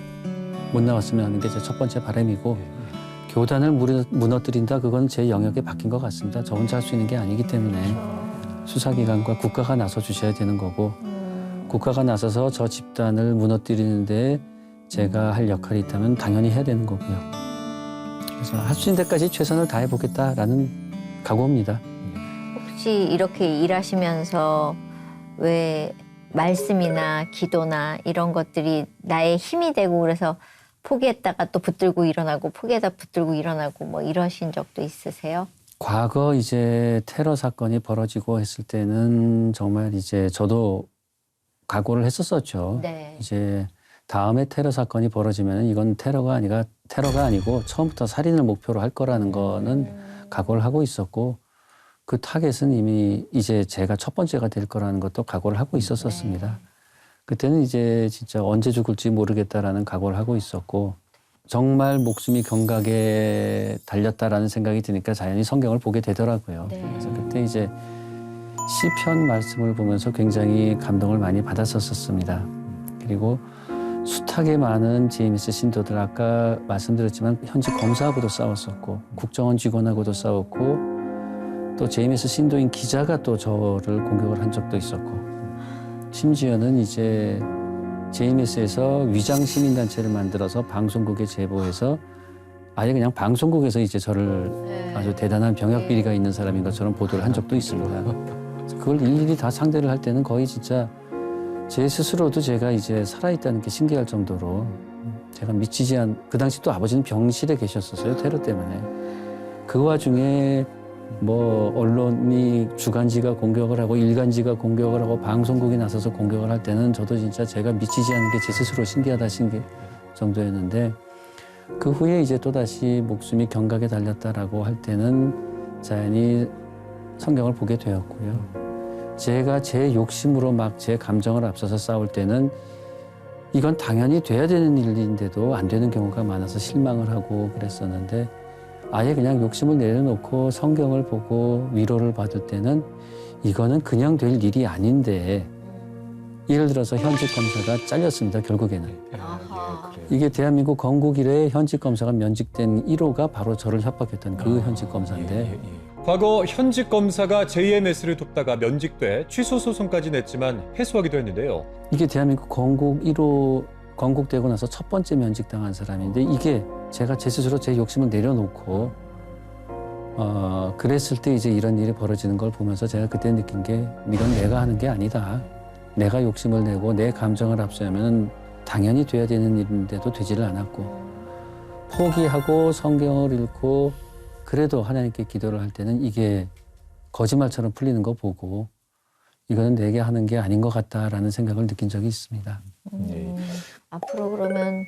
못 나왔으면 하는 게 제 첫 번째 바람이고 교단을 무너뜨린다 그건 제 영역에 바뀐 것 같습니다. 저 혼자 할 수 있는 게 아니기 때문에 수사기관과 국가가 나서 주셔야 되는 거고 국가가 나서서 저 집단을 무너뜨리는데 제가 할 역할이 있다면 당연히 해야 되는 거고요. 그래서 할 수 있는 데까지 최선을 다해보겠다라는 각오입니다. 혹시 이렇게 일하시면서 왜 말씀이나 기도나 이런 것들이 나의 힘이 되고 그래서 포기했다가 또 붙들고 일어나고 포기하다 붙들고 일어나고 뭐 이러신 적도 있으세요? 과거 이제 테러 사건이 벌어지고 했을 때는 정말 이제 저도 각오를 했었었죠. 네. 이제 다음에 테러 사건이 벌어지면 이건 테러가 아니고 처음부터 살인을 목표로 할 거라는 거는 각오를 하고 있었고 그 타겟은 이미 이제 제가 첫 번째가 될 거라는 것도 각오를 하고 있었습니다. 그때는 이제 진짜 언제 죽을지 모르겠다라는 각오를 하고 있었고 정말 목숨이 경각에 달렸다라는 생각이 드니까 자연히 성경을 보게 되더라고요. 네. 그래서 그때 이제 시편 말씀을 보면서 굉장히 감동을 많이 받았었습니다. 그리고 숱하게 많은 JMS 신도들 아까 말씀드렸지만 현직 검사하고도 싸웠었고 국정원 직원하고도 싸웠고 또 JMS 신도인 기자가 또 저를 공격을 한 적도 있었고 심지어는 이제 JMS에서 위장 시민단체를 만들어서 방송국에 제보해서 아예 그냥 방송국에서 이제 저를 아주 대단한 병역 비리가 있는 사람인 것처럼 보도를 한 적도 있습니다. 그걸 일일이 다 상대를 할 때는 거의 진짜 제 스스로도 제가 이제 살아있다는 게 신기할 정도로 제가 미치지 그 당시 또 아버지는 병실에 계셨었어요. 테러 때문에. 그 와중에 뭐 언론이 주간지가 공격을 하고 일간지가 공격을 하고 방송국이 나서서 공격을 할 때는 저도 진짜 제가 미치지 않은 게 제 스스로 신기하다 정도였는데 그 후에 이제 또다시 목숨이 경각에 달렸다라고 할 때는 자연히 성경을 보게 되었고요. 제가 제 욕심으로 막 제 감정을 앞서서 싸울 때는 이건 당연히 돼야 되는 일인데도 안 되는 경우가 많아서 실망을 하고 그랬었는데 아예 그냥 욕심을 내려놓고 성경을 보고 위로를 받을 때는 이거는 그냥 될 일이 아닌데 예를 들어서 현직 검사가 잘렸습니다. 결국에는. 아하. 이게 대한민국 건국 이래 현직 검사가 면직된 1호가 바로 저를 협박했던 그 현직 검사인데 과거 현직 검사가 JMS를 돕다가 면직돼 취소 소송까지 냈지만 패소하기도 했는데요. 이게 대한민국 건국 1호 건국되고 나서 첫 번째 면직당한 사람인데 이게 제가 제 스스로 제 욕심을 내려놓고 그랬을 때 이제 이런 일이 벌어지는 걸 보면서 제가 그때 느낀 게 이건 내가 하는 게 아니다. 내가 욕심을 내고 내 감정을 앞서면 당연히 돼야 되는 일인데도 되지를 않았고 포기하고 성경을 읽고 그래도 하나님께 기도를 할 때는 이게 거짓말처럼 풀리는 거 보고 이거는 내게 하는 게 아닌 것 같다라는 생각을 느낀 적이 있습니다. 앞으로 그러면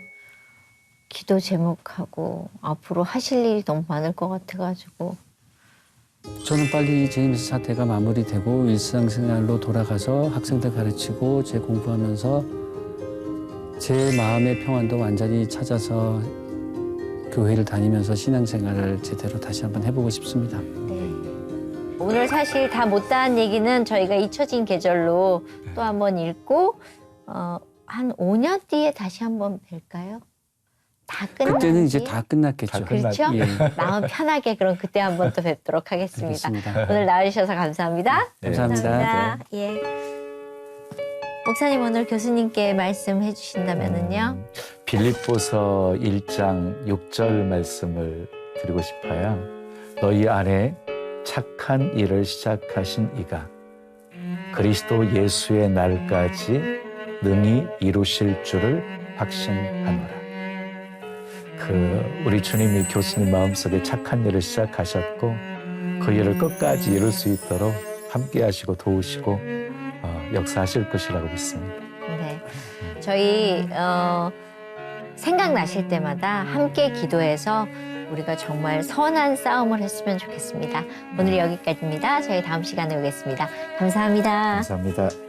기도 제목하고 앞으로 하실 일이 너무 많을 것 같아가지고 저는 빨리 JMS 사태가 마무리되고 일상생활로 돌아가서 학생들 가르치고 제 공부하면서 제 마음의 평안도 완전히 찾아서 교회를 다니면서 신앙생활을 제대로 다시 한번 해보고 싶습니다. 네. 오늘 사실 다 못다한 얘기는 저희가 잊혀진 계절로 또 한번 읽고 한 5년 뒤에 다시 한번 뵐까요? 다 끝나지. 그때는 이제 다 끝났겠죠. 다 끝났- 그렇죠? 예. 마음 편하게 그럼 그때 한번 또 뵙도록 하겠습니다. 알겠습니다. 오늘 나와주셔서 감사합니다. 네. 감사합니다. 예. 목사님 오늘 교수님께 말씀해 주신다면은요. 빌립보서 1장 6절 말씀을 드리고 싶어요. 너희 안에 착한 일을 시작하신 이가 그리스도 예수의 날까지 능히 이루실 줄을 확신하노라. 우리 주님이 교수님 마음속에 착한 일을 시작하셨고 그 일을 끝까지 이룰 수 있도록 함께 하시고 도우시고 역사하실 것이라고 믿습니다. 네. 저희 생각나실 때마다 함께 기도해서 우리가 정말 선한 싸움을 했으면 좋겠습니다. 오늘 여기까지입니다. 저희 다음 시간에 오겠습니다. 감사합니다. 감사합니다.